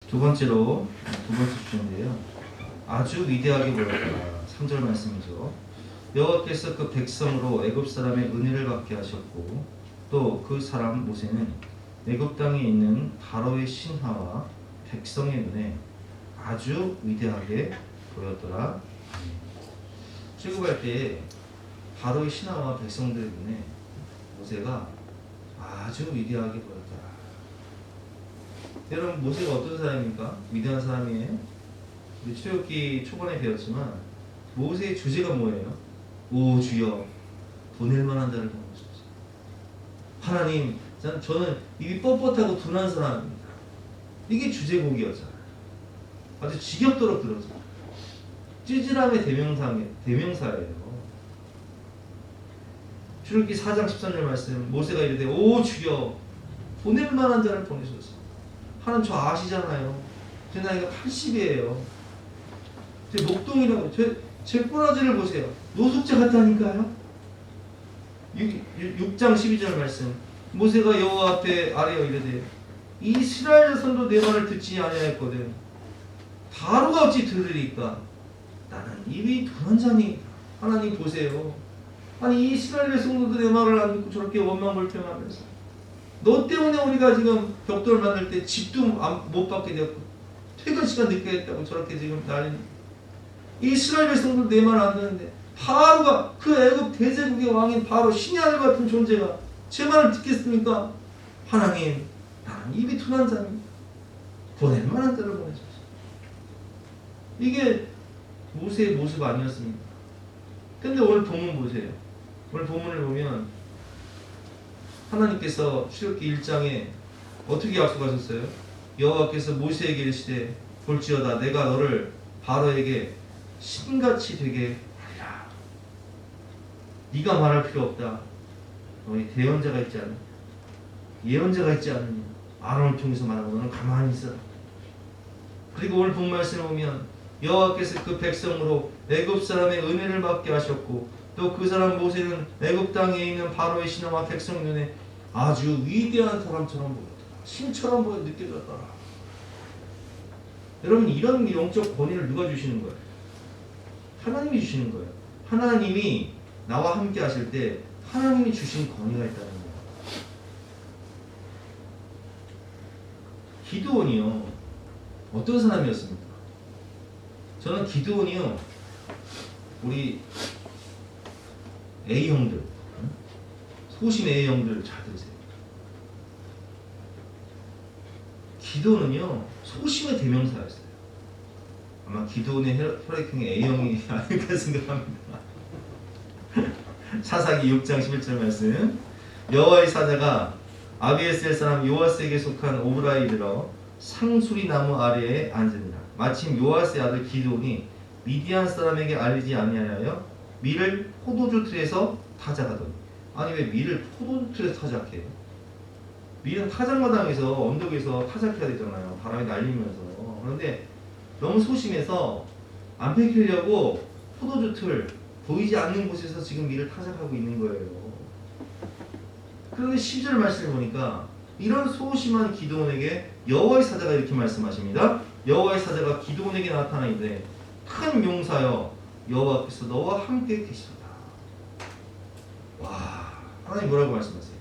A: 두 번째로 두 번째 주제인데요. 아주 위대하게 보였다. 3절 말씀이죠. 여호와께서 그 백성으로 애굽 사람의 은혜를 받게 하셨고 또 그 사람 모세는 애굽 땅에 있는 바로의 신하와 백성의 눈에 아주 위대하게 보였더라. 출애굽할 때 바로의 신하와 백성들의 눈에 모세가 아주 위대하게 보였더라. 여러분, 모세가 어떤 사람입니까? 위대한 사람이에요. 우리 출애굽기 초반에 배웠지만 모세의 주제가 뭐예요? 오 주여, 보낼 만한 자를 보내소서. 하나님, 저는 입이 뻣뻣하고 둔한 사람입니다. 이게 주제곡이었잖아요. 아주 지겹도록 들었죠. 찌질함의 대명사예요. 출애굽기 4장 13절 말씀, 모세가 이르되 오 주여 보낼 만한 자를 보내소서. 하나님 저 아시잖아요. 제 나이가 80이에요. 제 목동이라고 제 꼬라지를 보세요. 노숙자 같다니까요. 6장 12절 말씀, 모세가 여호와 앞에 아뢰어 이르되 이스라엘 자손도 내 말을 듣지 아니하였거든 바로가 어찌 들으리까? 나는 입이 둔한 자니. 하나님 보세요. 아니 이스라엘 성도도 내 말을 안 듣고 저렇게 원망불평하면서 너 때문에 우리가 지금 벽돌 만들 때 집도 못 받게 되었고 퇴근 시간 늦게 했다고 저렇게 지금 난리. 이스라엘 성도도 내 말 안 듣는데 바로가 그 애굽 대제국의 왕인 바로 신의 아들 같은 존재가 제 말을 듣겠습니까? 하나님 나는 입이 둔한 자입니다. 보낼 만한 자를 보내소서. 이게 모세의 모습 아니었습니까? 근데 오늘 본문 보세요. 오늘 본문을 보면 하나님께서 출애굽기 1장에 어떻게 약속하셨어요? 여호와께서 모세에게 이르시되 볼지어다 내가 너를 바로에게 신같이 되게 하리라. 네가 말할 필요 없다. 너희 대언자가 있지 않느냐? 예언자가 있지 않느냐? 아론을 통해서 말하고 너는 가만히 있어. 그리고 오늘 본 말씀을 보면 여호와께서 그 백성으로 애굽 사람의 은혜를 받게 하셨고 또 그 사람 모세는 애굽 땅에 있는 바로의 신하와 백성 눈에 아주 위대한 사람처럼 보였더라. 신처럼 느껴졌더라. 여러분 이런 영적 권위를 누가 주시는 거예요? 하나님이 주시는 거예요. 하나님이 나와 함께 하실 때 하나님이 주신 권위가 있다는 거예요. 기드온이요 어떤 사람이었습니까? 저는 기드온이요 우리 A형들 소심 A형들 잘 들으세요. 기드온은요 소심의 대명사였어요. 아마 기드온의 혈액형이 A형이 아닐까 생각합니다. 사사기 6장 11절 말씀, 여호와의 사자가 아비에셀 사람 요아스에게 속한 오브라에 이르러 상수리 나무 아래에 앉으니라. 마침 요아스의 아들 기드온이 미디안 사람에게 알리지 아니하여 밀을 포도주 틀에서 타작하더니. 아니 왜 밀을 포도주 틀에서 타작해요? 밀은 타작마당에서 언덕에서 타작해야 되잖아요. 바람이 날리면서. 그런데 너무 소심해서 안 뺏기려고 포도주 틀 보이지 않는 곳에서 지금 밀을 타작하고 있는 거예요. 그런데 10절 말씀을 보니까 이런 소심한 기드온에게 여호와의 사자가 이렇게 말씀하십니다. 여호와의 사자가 기드온에게 나타나 이르되 큰 용사여 여호와께서 너와 함께 계시도다. 와, 하나님 뭐라고 말씀하세요?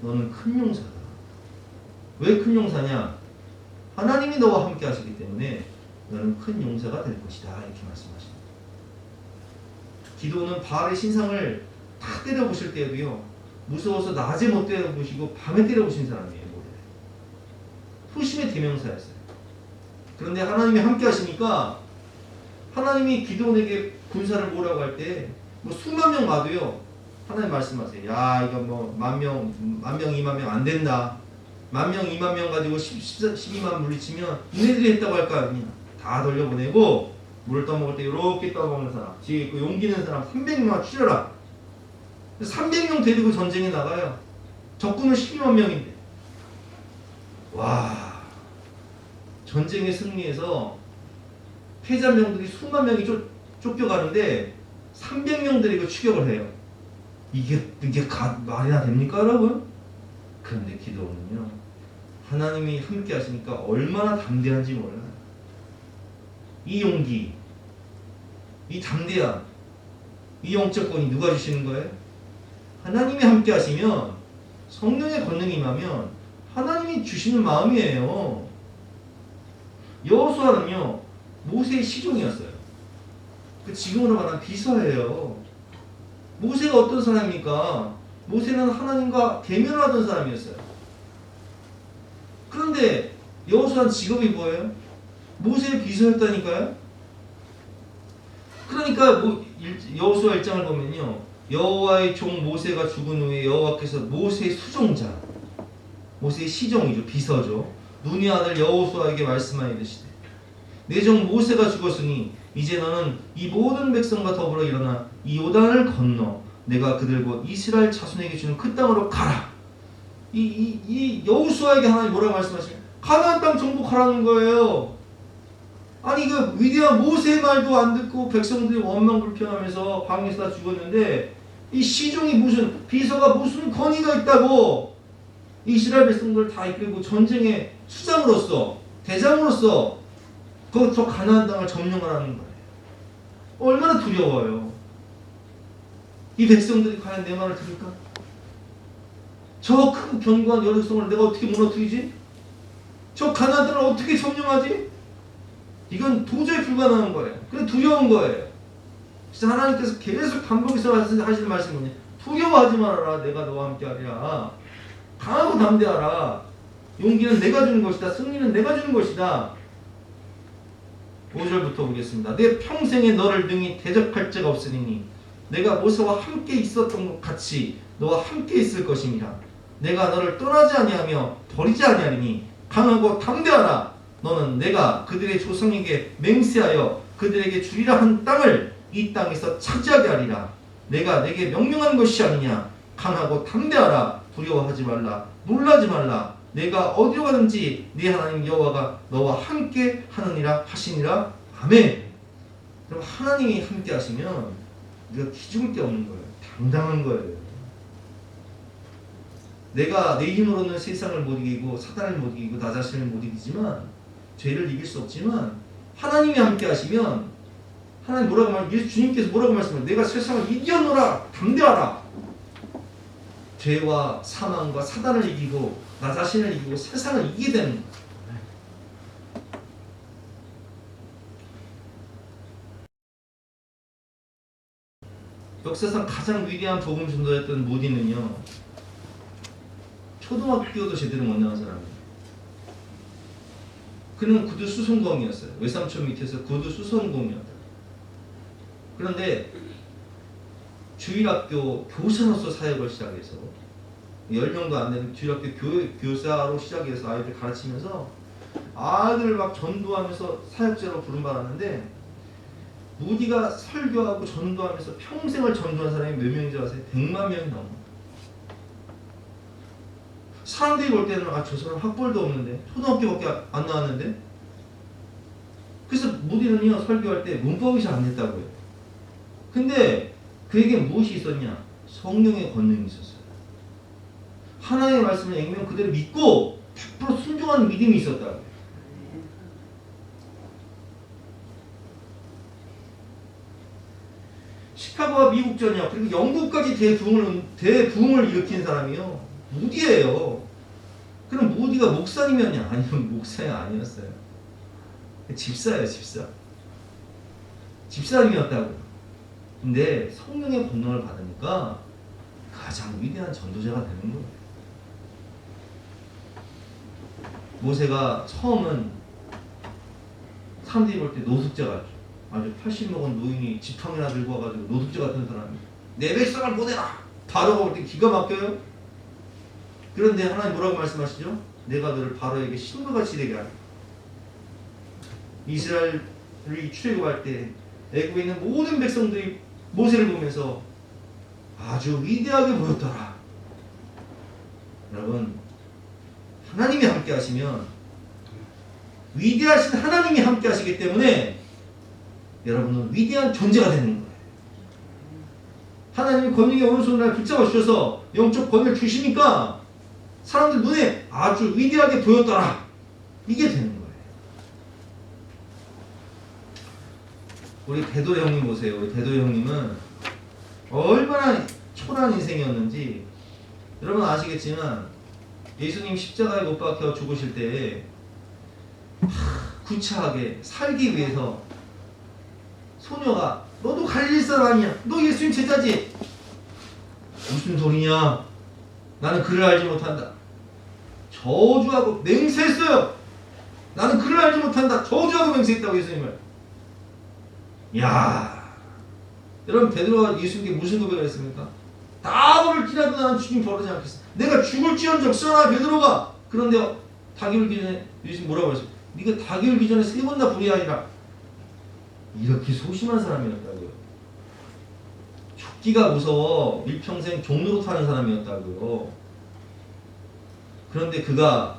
A: 너는 큰 용사다. 왜 큰 용사냐? 하나님이 너와 함께 하시기 때문에 너는 큰 용사가 될 것이다. 이렇게 말씀하십니다. 기드온은 바알의 신상을 다 때려보실 때에도요 무서워서 낮에 못 때려보시고 밤에 때려보신 사람이에요. 소심의 대명사였어요. 그런데 하나님이 함께 하시니까 하나님이 기드온에게 군사를 모으라고 할 때 뭐 수만 명 와도요 하나님 말씀하세요. 야 이거 뭐 만 명 2만 명 안 된다. 10,000명 2만 명 가지고 12만 물리치면 니네들이 했다고 할 거 아니냐. 다 돌려보내고 물을 떠먹을 때 이렇게 떠먹는 사람, 뒤에 있고 용기 는 사람 300명 추려라. 300명 데리고 전쟁에 나가요. 적군은 12만 명인데. 와, 전쟁에 승리해서 패자명들이 수만 명이 쫓겨가는데 300명 데리고 추격을 해요. 이게 말이나 됩니까 여러분? 그런데 기드온은요 하나님이 함께 하시니까 얼마나 담대한지 몰라요. 이 용기, 이 담대함, 이 영적 권위 누가 주시는 거예요? 하나님이 함께 하시면, 성령의 권능이 임하면 하나님이 주시는 마음이에요. 여호수아는요 모세의 시종이었어요. 그 지금으로 말하면 비서예요. 모세가 어떤 사람입니까? 모세는 하나님과 대면하던 사람이었어요. 그런데 여호수아는 직업이 뭐예요? 모세의 비서였다니까요. 그러니까 여호수아 1장을 보면요 여호와의 종 모세가 죽은 후에 여호와께서 모세의 수종자, 모세의 시종이죠, 비서죠, 눈의 아들 여호수아에게 말씀하여 이르시되 내 종 모세가 죽었으니 이제 너는 이 모든 백성과 더불어 일어나 이 요단을 건너 내가 그들 곧 이스라엘 자손에게 주는 그 땅으로 가라. 이 여호수아에게 하나님 뭐라고 말씀하시냐? 가나안 땅 정복하라는 거예요. 아니 그 위대한 모세의 말도 안 듣고 백성들이 원망불평하면서 광야에서 다 죽었는데 이 시종이 무슨 비서가 무슨 권위가 있다고 이스라엘 백성들을 다 이끌고 전쟁의 수장으로서 대장으로서 저 가나안 땅을 점령하라는 거예요. 얼마나 두려워요. 이 백성들이 과연 내 말을 들을까? 저 큰 견고한 여러 백성을 내가 어떻게 무너뜨리지? 저 가나안 땅을 어떻게 점령하지? 이건 도저히 불가능한 거예요. 그래 두려운 거예요. 그래서 하나님께서 계속 반복해서 하시는 말씀이 뭐냐? 두려워하지 말아라. 내가 너와 함께 하리라. 강하고 담대하라. 용기는 내가 주는 것이다. 승리는 내가 주는 것이다. 5절부터 보겠습니다. 내 평생에 너를 능히 대적할 자가 없으니 내가 모세와 함께 있었던 것 같이 너와 함께 있을 것입니다. 내가 너를 떠나지 아니하며 버리지 아니하리니 강하고 담대하라. 너는 내가 그들의 조상에게 맹세하여 그들에게 주리라 한 땅을 이 땅에서 차지하게 하리라. 내가 내게 명령한 것이 아니냐. 강하고 담대하라. 두려워하지 말라. 놀라지 말라. 내가 어디로 가든지 네 하나님 여호와가 너와 함께 하느니라 하시니라. 아멘. 그럼 하나님이 함께 하시면 우리가 기죽을 게 없는 거예요. 당당한 거예요. 내가 내 힘으로는 세상을 못 이기고 사단을 못 이기고 나 자신을 못 이기지만 죄를 이길 수 없지만 하나님이 함께 하시면 하나님 뭐라고 주님께서 뭐라고 말씀하세요? 내가 세상을 이겨노라. 담대하라. 죄와 사망과 사단을 이기고 나 자신을 이기고 세상을 이기게 되는 거예요. 역사상 가장 위대한 복음 전도였던 모디는요, 초등학교도 제대로 못 나온 사람이에요. 그는 구두 수선공이었어요. 외삼촌 밑에서 구두 수선공이었다. 그런데 주일학교 교사로서 사역을 시작해서 10명도 안 되는 주일학교 교사로 시작해서 아이들 가르치면서 아이들을 막 전도하면서 사역자로 부름받았는데, 무디가 설교하고 전도하면서 평생을 전도한 사람이 몇 명인지 아세요? 100만 명이 넘어요. 사람들이 볼 때는 저 사람 학벌도 없는데 초등학교밖에 안 나왔는데, 그래서 무디는요 설교할 때 문법이 잘 안 됐다고요. 근데 그에게 무엇이 있었냐? 성령의 권능이 있었어요. 하나님의 말씀을 액면 그대로 믿고 100% 순종하는 믿음이 있었다고요. 시카고와 미국 전역 그리고 영국까지 대부흥을 일으킨 사람이요 무디예요. 그럼 무디가 목사님이었냐? 아니면 목사가 아니었어요. 집사예요, 집사. 집사님이었다고. 근데 성령의 권능을 받으니까 가장 위대한 전도자가 되는 거예요. 모세가 처음은 사람들이 볼 때 노숙자 같죠. 아주 80 먹은 노인이 지팡이나 들고 와가지고 노숙자 같은 사람이 내 백성을 보내라! 바로가 볼 때 기가 막혀요. 그런데 하나님 뭐라고 말씀하시죠? 내가 너를 바로에게 신부같이 되게 하리. 이스라엘이 출애굽할 때 애굽에 있는 모든 백성들이 모세를 보면서 아주 위대하게 보였더라. 여러분, 하나님이 함께 하시면, 위대하신 하나님이 함께 하시기 때문에 여러분은 위대한 존재가 되는 거예요. 하나님이 권능의 오른손을 붙잡아 주셔서 영적 권위를 주시니까 사람들 눈에 아주 위대하게 보였더라. 이게 되는 거예요. 우리 대도 형님 보세요. 우리 대도 형님은 얼마나 초라한 인생이었는지 여러분 아시겠지만, 예수님 십자가에 못 박혀 죽으실 때 구차하게 살기 위해서 소녀가 너도 갈릴리 사람 아니야? 너 예수님 제자지? 무슨 소리냐? 나는 그를 알지 못한다. 저주하고 맹세했어요. 나는 그를 알지 못한다. 저주하고 맹세했다고 예수님을. 야, 여러분 베드로가 예수님께 무슨 고백을 했습니까? 다 벌을지라도 나는 주님 버리지 않겠어. 내가 죽을지언정 써라 베드로가. 그런데 닭이 울기 전에 예수님 뭐라고 했어요? 네가 닭이 울기 전에 3번 다 불의하리라. 이렇게 소심한 사람이었다고요. 죽기가 무서워 일평생 종로로 타는 사람이었다고요. 그런데 그가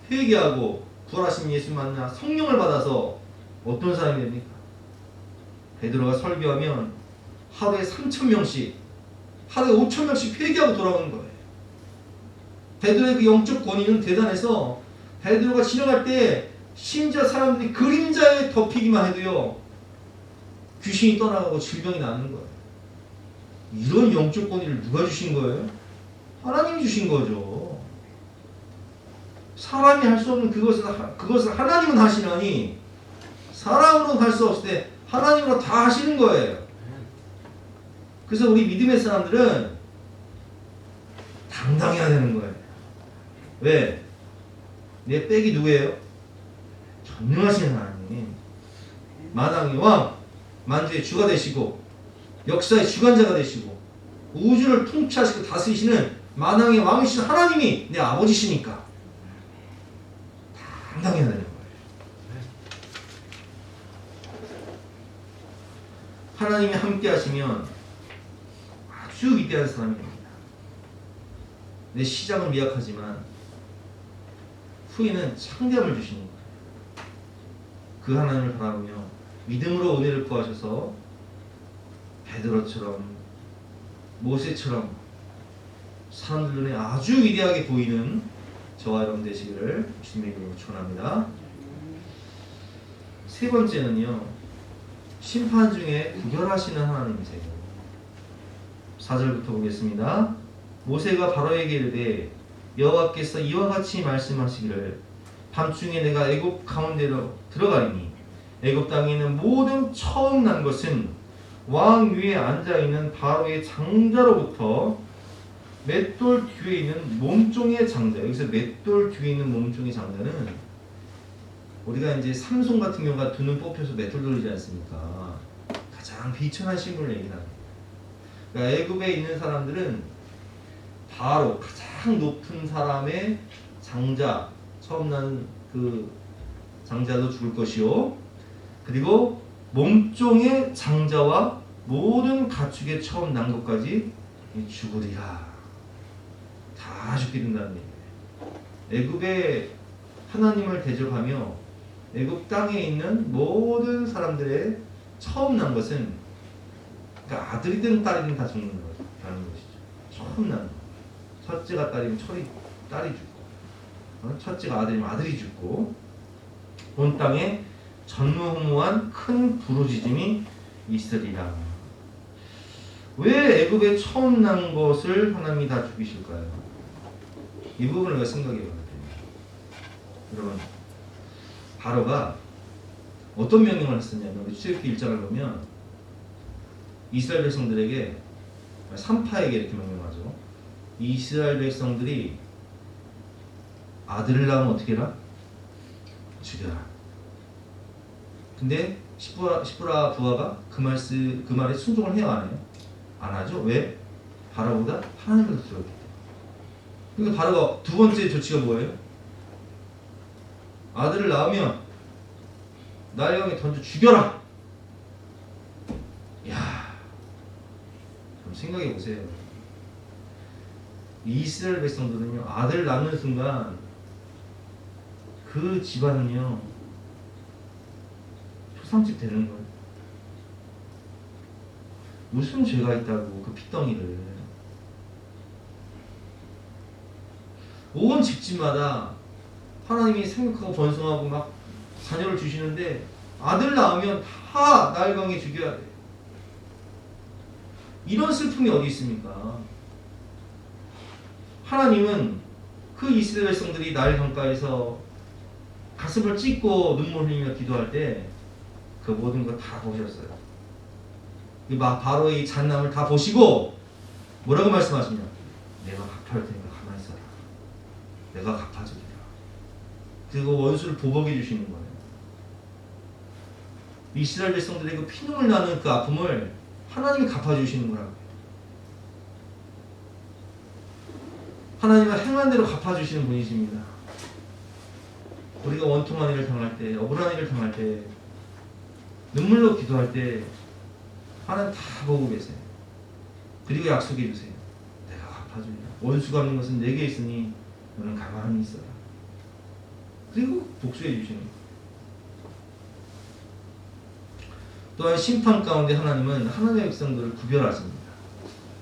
A: 회개하고 부활하신 예수 만나 성령을 받아서 어떤 사람이 됩니까? 베드로가 설교하면 하루에 3,000명씩, 하루에 5,000명씩 회개하고 돌아오는 거예요. 베드로의 그 영적 권위는 대단해서 베드로가 지나갈 때 심지어 사람들이 그림자에 덮이기만 해도요, 귀신이 떠나가고 질병이 나는 거예요. 이런 영적 권위를 누가 주신 거예요? 하나님이 주신 거죠. 사람이 할 수 없는 그것을 하나님은 하시나니 사람으로는 할 수 없을 때 하나님으로 다 하시는 거예요. 그래서 우리 믿음의 사람들은 당당해야 되는 거예요. 왜? 내 백이 누구예요? 전능하신 하나님, 만왕의 왕, 만주의 주가 되시고 역사의 주관자가 되시고 우주를 통치하시고 다스리시는 만왕의 왕이신 하나님이 내 아버지시니까 당당해야 되는 거예요. 하나님이 함께 하시면 아주 위대한 사람이 됩니다. 내 시작은 미약하지만 후에는 창대함을 주시는 거예요. 그 하나님을 바라보며 믿음으로 은혜를 구하셔서 베드로처럼 모세처럼 사람들 눈에 아주 위대하게 보이는 저와 여러분 되시기를 주님의 이름으로 축원합니다. 세 번째는요, 심판 중에 구별하시는 하나님이세요. 4절부터 보겠습니다. 모세가 바로에게 이르되 여호와께서 이와 같이 말씀하시기를 밤중에 내가 애굽 가운데로 들어가리니 애굽 땅에 있는 모든 처음 난 것은 왕 위에 앉아있는 바로의 장자로부터 맷돌 뒤에 있는 몸종의 장자, 여기서 맷돌 뒤에 있는 몸종의 장자는 우리가 이제 삼손 같은 경우가 두 눈 뽑혀서 맷돌 돌리지 않습니까? 가장 비천한 신분을 얘기하는. 그러니까 애굽에 있는 사람들은 바로 가장 높은 사람의 장자, 처음 난 그 장자도 죽을 것이요, 그리고 몸종의 장자와 모든 가축의 처음 난 것까지 죽으리라. 다 죽게 된다는 얘기예요. 애굽의 하나님을 대적하며 애굽 땅에 있는 모든 사람들의 처음 난 것은, 그러니까 아들이든 딸이든 다 죽는 거라는 것이죠. 처음 난 것. 첫째가 딸이면 딸이 죽고, 첫째가 아들이면 아들이 죽고, 온 땅에 전무후무한 큰 부르짖음이 있으리라. 왜 애굽에 처음 난 것을 하나님이 다 죽이실까요? 이 부분을 우리가 생각해 봐야 돼요. 여러분, 바로가 어떤 명령을 했었냐면, 우리 출애굽기 1장을 보면 이스라엘 백성들에게, 산파에게 이렇게 명령하죠. 이스라엘 백성들이 아들을 낳으면 어떻게 해라? 죽여라. 근데 시브라 부하가 그 말에 순종을 해요, 안 해요? 안 하죠. 왜? 바로보다 하나님을 더 두렵기 때문에. 그러니까 바로가 두 번째 조치가 뭐예요? 아들을 낳으면 나일강에 던져 죽여라. 이야, 그럼 생각해 보세요. 이스라엘 백성들은요, 아들 낳는 순간 그 집안은요 초상집 되는 거예요. 무슨 죄가 있다고 그 핏덩이를. 온 집집마다 하나님이 생육하고 번성하고 막 자녀를 주시는데 아들 낳으면 다 나일강에 죽여야 돼. 이런 슬픔이 어디 있습니까? 하나님은 그 이스라엘 백성들이 나일 강가에서 가슴을 찢고 눈물 흘리며 기도할 때 그 모든 거 다 보셨어요. 바로의 이 잔남을 다 보시고 뭐라고 말씀하시냐? 내가 갚아줄 테니까 가만히 있어라. 내가 갚아주리라. 그리고 원수를 보복해 주시는 거예요. 이스라엘 백성들의 그 피눈물 나는 그 아픔을 하나님이 갚아주시는 거라고요. 하나님은 행한 대로 갚아주시는 분이십니다. 우리가 원통한 일을 당할 때, 억울한 일을 당할 때, 눈물로 기도할 때 하나님 다 보고 계세요. 그리고 약속해 주세요. 내가 갚아주리라. 원수 갚는 것은 내게 있으니 너는 가만히 있어라. 그리고 복수해 주시는 거예요. 또한 심판 가운데 하나님은 하나님의 백성들을 구별하십니다.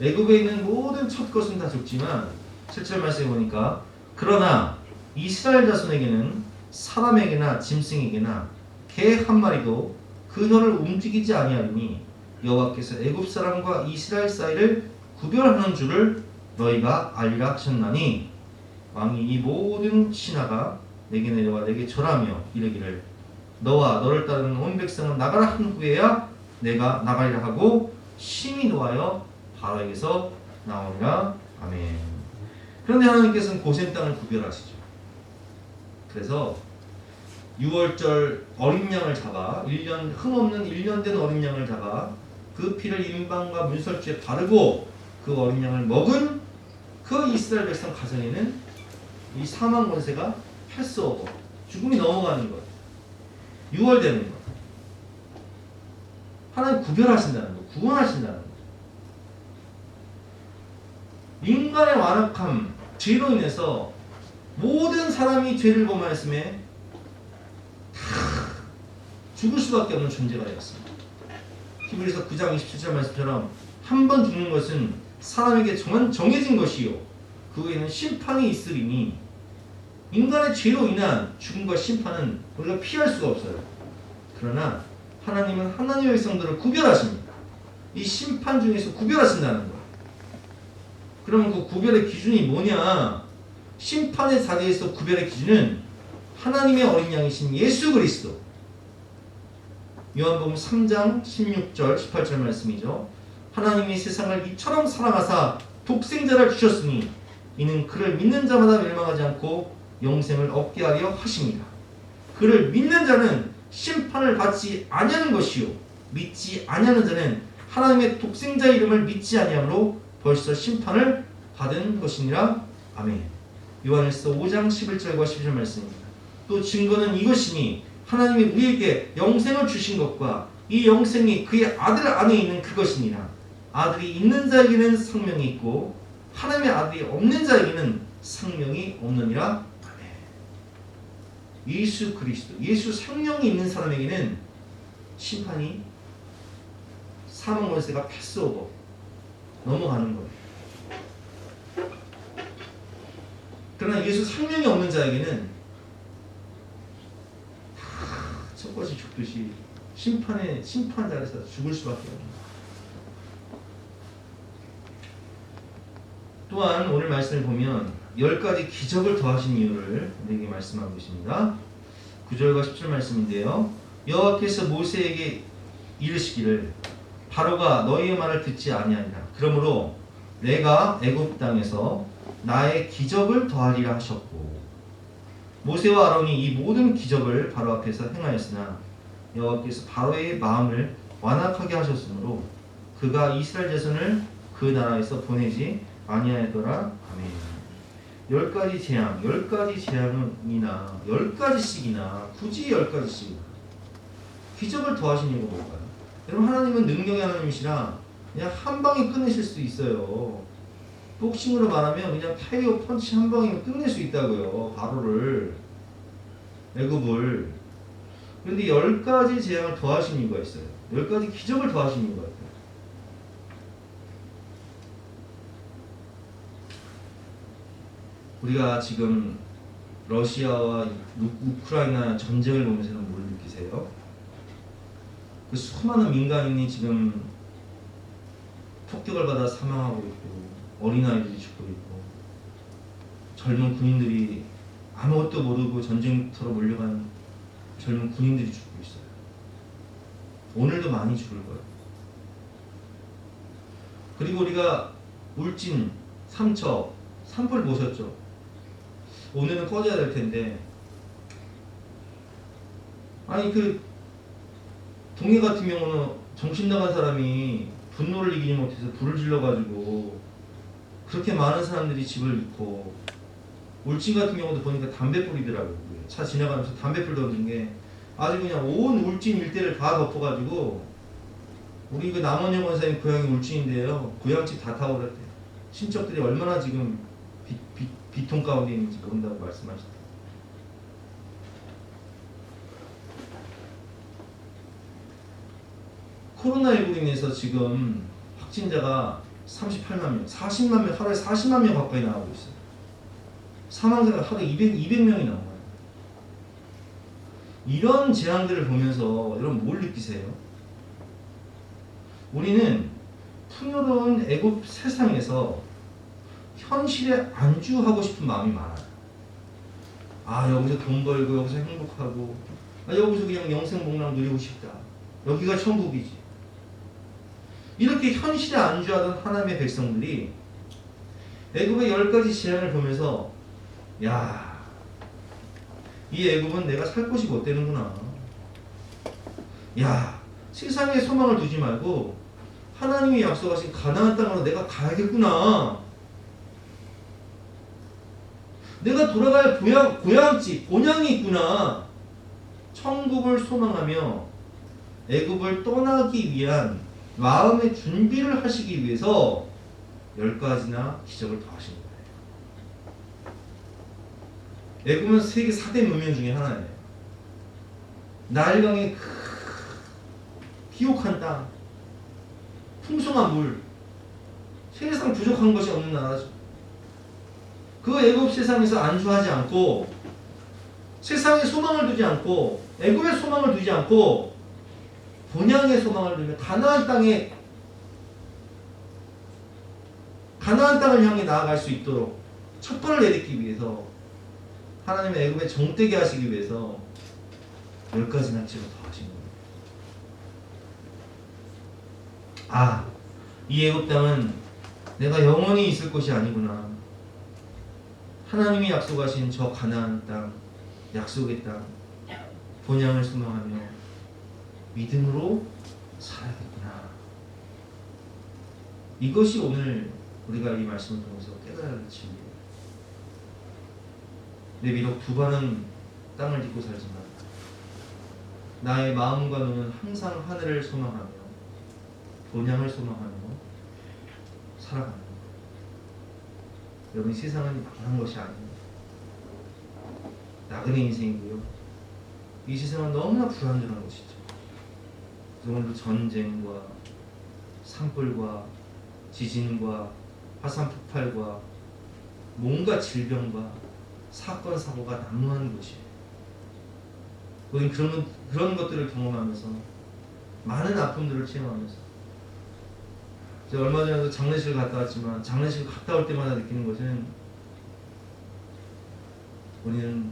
A: 애굽에 있는 모든 첫 것은 다 죽지만 7절 말씀에 보니까 그러나 이스라엘 자손에게는 사람에게나 짐승에게나 개 한 마리도 그 혀를 움직이지 아니하리니 여호와께서 애굽 사람과 이스라엘 사이를 구별하는 줄을 너희가 알리라 하셨나니 왕이 이 모든 신하가 내게 내려와 내게 절하며 이르기를 너와 너를 따르는 온 백성은 나가라 한 후에야 내가 나가리라 하고 심히 노하여 바로에게서 나오리라. 아멘. 그런데 하나님께서는 고센 땅을 구별하시죠. 그래서 6월절 어린 양을 잡아 흠없는 1년 된 어린 양을 잡아 그 피를 인방과 문설주에 바르고 그 어린 양을 먹은 그 이스라엘 백성 가정에는 이 사망 권세가 패스오버, 죽음이 넘어가는 것, 6월 되는 것. 하나님 구별하신다는 것, 구원하신다는 것. 인간의 완악함, 죄로 인해서 모든 사람이 죄를 범하였음에 다 죽을 수밖에 없는 존재가 되었습니다. 히브리서 9장 27절 말씀처럼 한 번 죽는 것은 사람에게 정해진 것이요 그 후에는 심판이 있으리니 인간의 죄로 인한 죽음과 심판은 우리가 피할 수가 없어요. 그러나 하나님은 하나님의 백성들을 구별하십니다. 이 심판 중에서 구별하신다는 거예요. 그러면 그 구별의 기준이 뭐냐? 심판의 자리에서 구별의 기준은 하나님의 어린 양이신 예수 그리스도. 요한복음 3장 16절 18절 말씀이죠. 하나님이 세상을 이처럼 사랑하사 독생자를 주셨으니 이는 그를 믿는 자마다 멸망하지 않고 영생을 얻게 하려 하십니다. 그를 믿는 자는 심판을 받지 아니하는 것이요 믿지 아니하는 자는 하나님의 독생자의 이름을 믿지 아니하므로 벌써 심판을 받은 것이니라. 아멘. 요한일서 5장 11절과 12절 말씀입니다. 또 증거는 이것이니 하나님이 우리에게 영생을 주신 것과 이 영생이 그의 아들 안에 있는 그것이니라. 아들이 있는 자에게는 생명이 있고 하나님의 아들이 없는 자에게는 생명이 없느니라. 예수 그리스도, 예수 생명이 있는 사람에게는 심판이 사망 권세가 패스오버 넘어가는 거예요. 그러나 예수 생명이 없는 자에게는 첫것이 죽듯이 심판 자리에서 죽을 수밖에 없는 거예요. 또한 오늘 말씀을 보면 10가지 기적을 더하신 이유를 우리에게 말씀하고 계십니다. 9절과 10절 말씀인데요. 여호와께서 모세에게 이르시기를 바로가 너희의 말을 듣지 아니하니라. 그러므로 내가 애굽 땅에서 나의 기적을 더하리라 하셨고 모세와 아론이 이 모든 기적을 바로 앞에서 행하였으나 여호와께서 바로의 마음을 완악하게 하셨으므로 그가 이스라엘 자손을 그 나라에서 보내지 아니하였더라. 아멘. 10가지 재앙, 10가지 재앙이나 10가지씩이나 굳이 10가지씩 기적을 더하신 이유가 뭘까요? 여러분 하나님은 능력의 하나님이시라 그냥 한 방에 끝내실 수 있어요. 복싱으로 말하면 그냥 타이어 펀치 한 방이면 끝낼 수 있다고요. 바로를, 애굽을. 그런데 10가지 재앙을 더하신 이유가 있어요. 10가지 기적을 더하신 이유가 있어요. 우리가 지금 러시아와 우크라이나 전쟁을 보면서는 뭘 느끼세요? 그 수많은 민간인이 지금 폭격을 받아 사망하고 있고 어린아이들이 죽고 있고 젊은 군인들이 아무것도 모르고 전쟁터로 몰려간 젊은 군인들이 죽고 있어요. 오늘도 많이 죽을 거예요. 그리고 우리가 울진, 삼척, 산불 보셨죠? 오늘은 꺼져야 될 텐데 아니 그 동해 같은 경우는 정신 나간 사람이 분노를 이기지 못해서 불을 질러가지고 그렇게 많은 사람들이 집을 잃고 울진 같은 경우도 보니까 담배 뿌리더라고요. 차 지나가면서 담배불 던진 게 아주 그냥 온 울진 일대를 다 덮어가지고, 우리 그 남원영 원사님 고향이 울진인데요. 고향집 다 타고 그랬대요. 친척들이 얼마나 지금 비통 가운데 있는지 모른다고 말씀하시더라고요. 코로나19로 인해서 지금 확진자가 38만 명, 40만 명, 하루에 40만 명 가까이 나오고 있어요. 사망자가 하루에 200명이 나와요. 이런 재앙들을 보면서 여러분 뭘 느끼세요? 우리는 풍요로운 애굽 세상에서 현실에 안주하고 싶은 마음이 많아요. 아, 여기서 돈 벌고 여기서 행복하고, 아, 여기서 그냥 영생복락 누리고 싶다. 여기가 천국이지. 이렇게 현실에 안주하던 하나님의 백성들이 애굽의 10가지 재앙을 보면서, 야, 이 애굽은 내가 살 곳이 못 되는구나. 야, 세상에 소망을 두지 말고 하나님이 약속하신 가나안 땅으로 내가 가야겠구나. 내가 돌아갈 고향집, 본향이 있구나. 천국을 소망하며 애굽을 떠나기 위한 마음의 준비를 하시기 위해서 10가지나 기적을 더하신 거예요. 애굽은 세계 4대 문명 중에 하나예요. 나일강의 비옥한 땅, 풍성한 물, 세상 부족한 것이 없는 나라죠. 그 애굽 세상에서 안주하지 않고, 세상에 소망을 두지 않고, 애굽에 소망을 두지 않고 본향의 소망을 두며 가나안 땅을 향해 나아갈 수 있도록 촛불을 내딛기 위해서, 하나님의 애굽에 정되게 하시기 위해서 10가지나 기적을 더하신 겁니다. 아, 이 애굽 땅은 내가 영원히 있을 곳이 아니구나. 하나님이 약속하신 저 가나안 땅, 약속의 땅, 본향을 소망하며 믿음으로 살아야겠구나. 이것이 오늘 우리가 이 말씀을 통해서 깨달아야 할 진리예요. 내 비록 두 발은 땅을 딛고 살지만 나의 마음과 눈은 항상 하늘을 소망하며 본향을 소망하며 살아가는 것. 여러분, 이 세상은 막연한 것이 아닙니다. 나그네 인생이고요. 이 세상은 너무나 불완전한 것이죠. 오늘도 전쟁과 산불과 지진과 화산 폭발과 뭔가 질병과 사건 사고가 난무하는 곳이에요. 우리는 그런 것들을 경험하면서 많은 아픔들을 체험하면서, 제가 얼마 전에도 장례식을 갔다 왔지만 장례식을 갔다 올 때마다 느끼는 것은, 우리는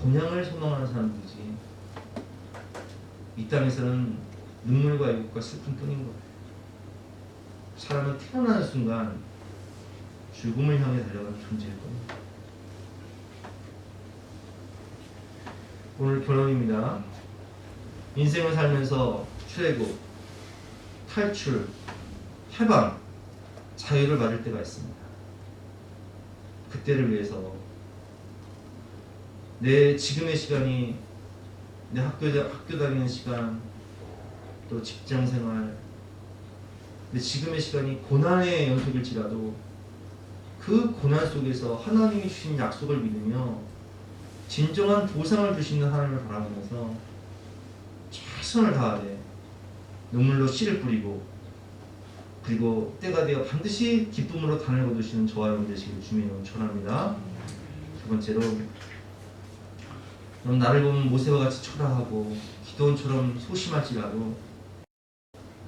A: 본향을 소망하는 사람들이지 이 땅에서는 눈물과 애국과 슬픔 뿐인 거예요. 사람은 태어나는 순간 죽음을 향해 달려가는 존재일 겁니다. 오늘 결론입니다. 인생을 살면서 출애굽, 탈출, 해방, 자유를 받을 때가 있습니다. 그때를 위해서 내 지금의 시간이, 내 학교 다니는 시간, 또 직장 생활, 내 지금의 시간이 고난의 연속일지라도 그 고난 속에서 하나님이 주신 약속을 믿으며 진정한 보상을 주시는 하나님을 바라보면서 최선을 다하되 눈물로 씨를 뿌리고, 그리고 때가 되어 반드시 기쁨으로 단을 거두시는 저와 여러분 되시기를 주님의 이름으로 축원합니다. 두 번째로, 넌 나를 보면 모세와 같이 초라하고 기도원처럼 소심할지라도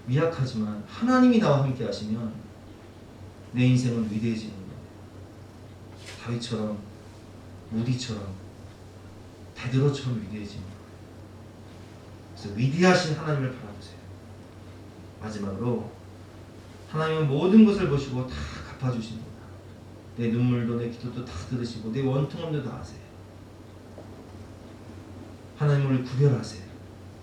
A: 미약하지만 하나님이 나와 함께 하시면 내 인생은 위대해지는 거예요. 다윗처럼, 무디처럼, 베드로처럼 위대해지는 거예요. 그래서 위대하신 하나님을 바라보세요. 마지막으로, 하나님은 모든 것을 보시고 다 갚아주십니다. 내 눈물도 내 기도도 다 들으시고 내 원통함도 다 아세요. 하나님을 구별하세요.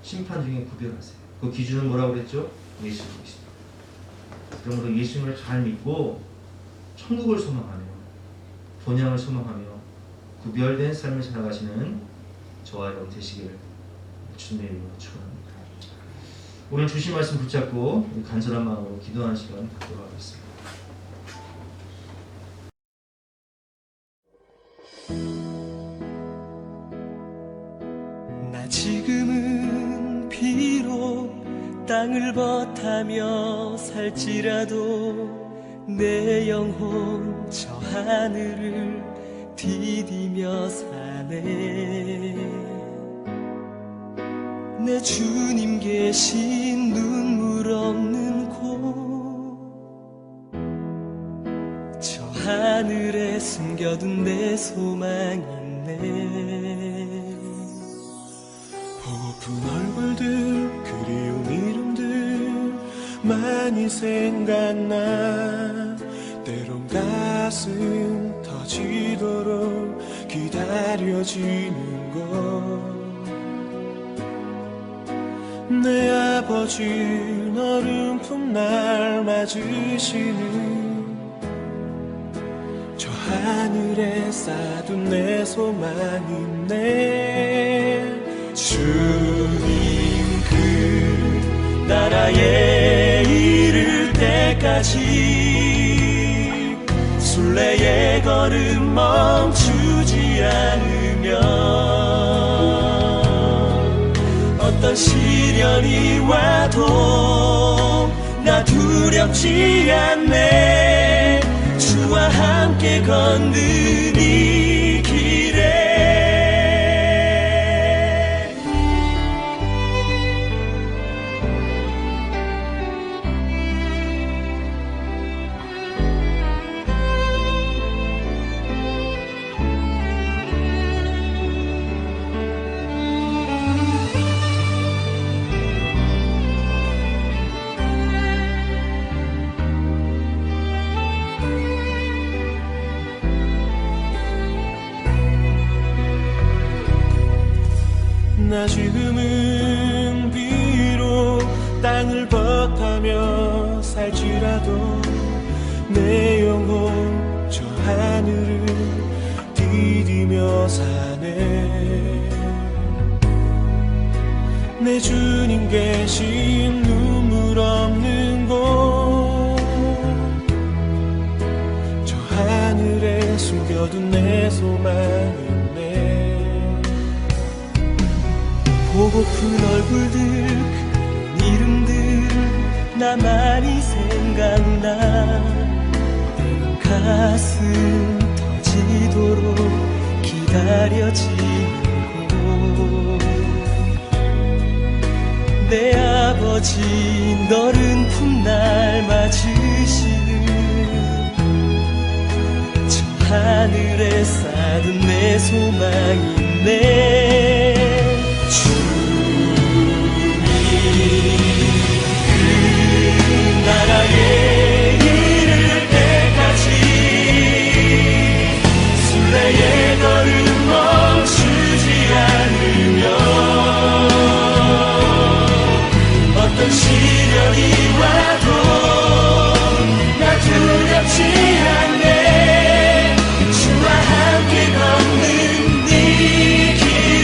A: 심판 중에 구별하세요. 그 기준은 뭐라고 그랬죠? 예수 그리스도. 그러므로 예수님을 잘 믿고 천국을 소망하며 본향을 소망하며 구별된 삶을 살아가시는 저와 여러분 되시기를 주님의 이름으로 축원합니다. 오늘 주신 말씀 붙잡고 간절한 마음으로 기도하는 시간 갖도록 하겠습니다.
H: 나 지금은 비록 땅을 버타며 살지라도 내 영혼 저 하늘을 디디며 사네. 내 주님 계신 눈물 없는 곳 저 하늘에 숨겨둔 내 소망이 있네.
I: 보고픈 얼굴들 그리운 이름들 많이 생각나. 때론 가슴 터지도록 기다려지는 것. 내 아버지 어른품 날 맞으시는 저 하늘에 쌓둔 내 소망이네. 주님 그 나라에 이를 때까지 순례의 걸음 멈추지 않으면 어떤 시련이 와도 나 두렵지 않네. 주와 함께 걷는 이 길에 나 지금은 비록 땅을 버타며 살지라도 내 영혼 저 하늘을 디디며 사네. 내 주님 계신 눈물 없는 곳 저 하늘에 숨겨둔 내 소망이네. 보고픈 얼굴들 그 이름들 나 많이 생각나. 때론 가슴 터지도록 기다려지는 곳. 내 아버지 너른 품 날 맞으시는 저 하늘에 쌓은 내 소망이네. 나라에 이를 때까지 순례의 걸음 멈추지 않으면 어떤 시련이 와도 나 두렵지 않네. 주와 함께 걷는 이 길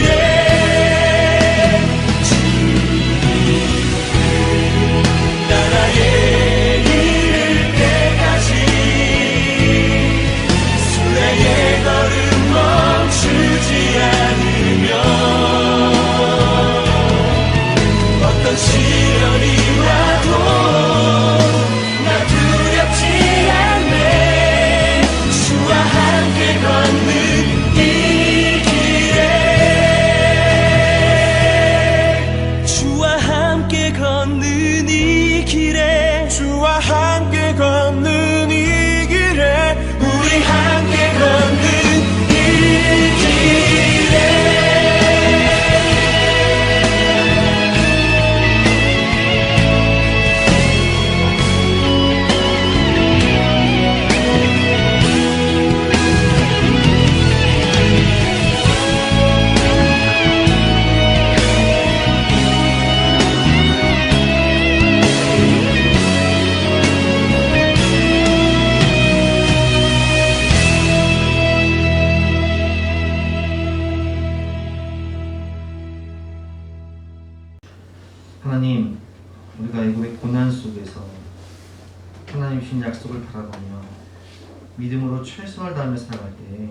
A: 믿음으로 최선을 다하며 살아갈 때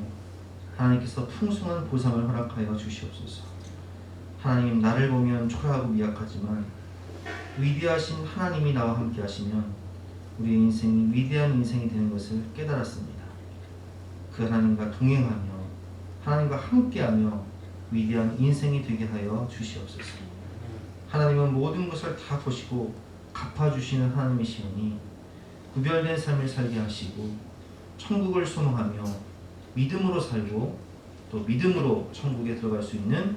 A: 하나님께서 풍성한 보상을 허락하여 주시옵소서. 하나님, 나를 보면 초라하고 미약하지만 위대하신 하나님이 나와 함께 하시면 우리의 인생이 위대한 인생이 되는 것을 깨달았습니다. 그 하나님과 동행하며 하나님과 함께하며 위대한 인생이 되게 하여 주시옵소서. 하나님은 모든 것을 다 보시고 갚아주시는 하나님이시오니 구별된 삶을 살게 하시고 천국을 소망하며 믿음으로 살고 또 믿음으로 천국에 들어갈 수 있는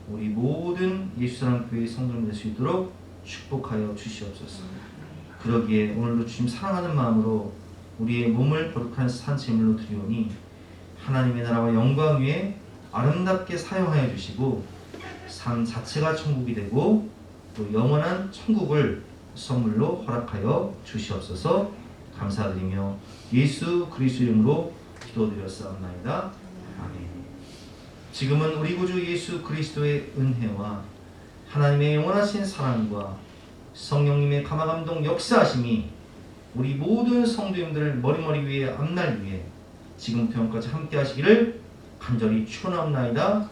A: 우리 모든 예수사랑교회 성도들 될 수 있도록 축복하여 주시옵소서. 그러기에 오늘도 주님 사랑하는 마음으로 우리의 몸을 거룩한 산 제물로 드리오니 하나님의 나라와 영광 위에 아름답게 사용하여 주시고 삶 자체가 천국이 되고 또 영원한 천국을 선물로 허락하여 주시옵소서. 감사드리며 예수 그리스도 이름으로 기도드렸사옵나이다. 아멘. 지금은 우리 구주 예수 그리스도의 은혜와 하나님의 영원하신 사랑과 성령님의 감화감동 역사하심이 우리 모든 성도님들을 머리머리 위에 앞날 위에 지금부터 영까지 함께 하시기를 간절히 축원하옵나이다.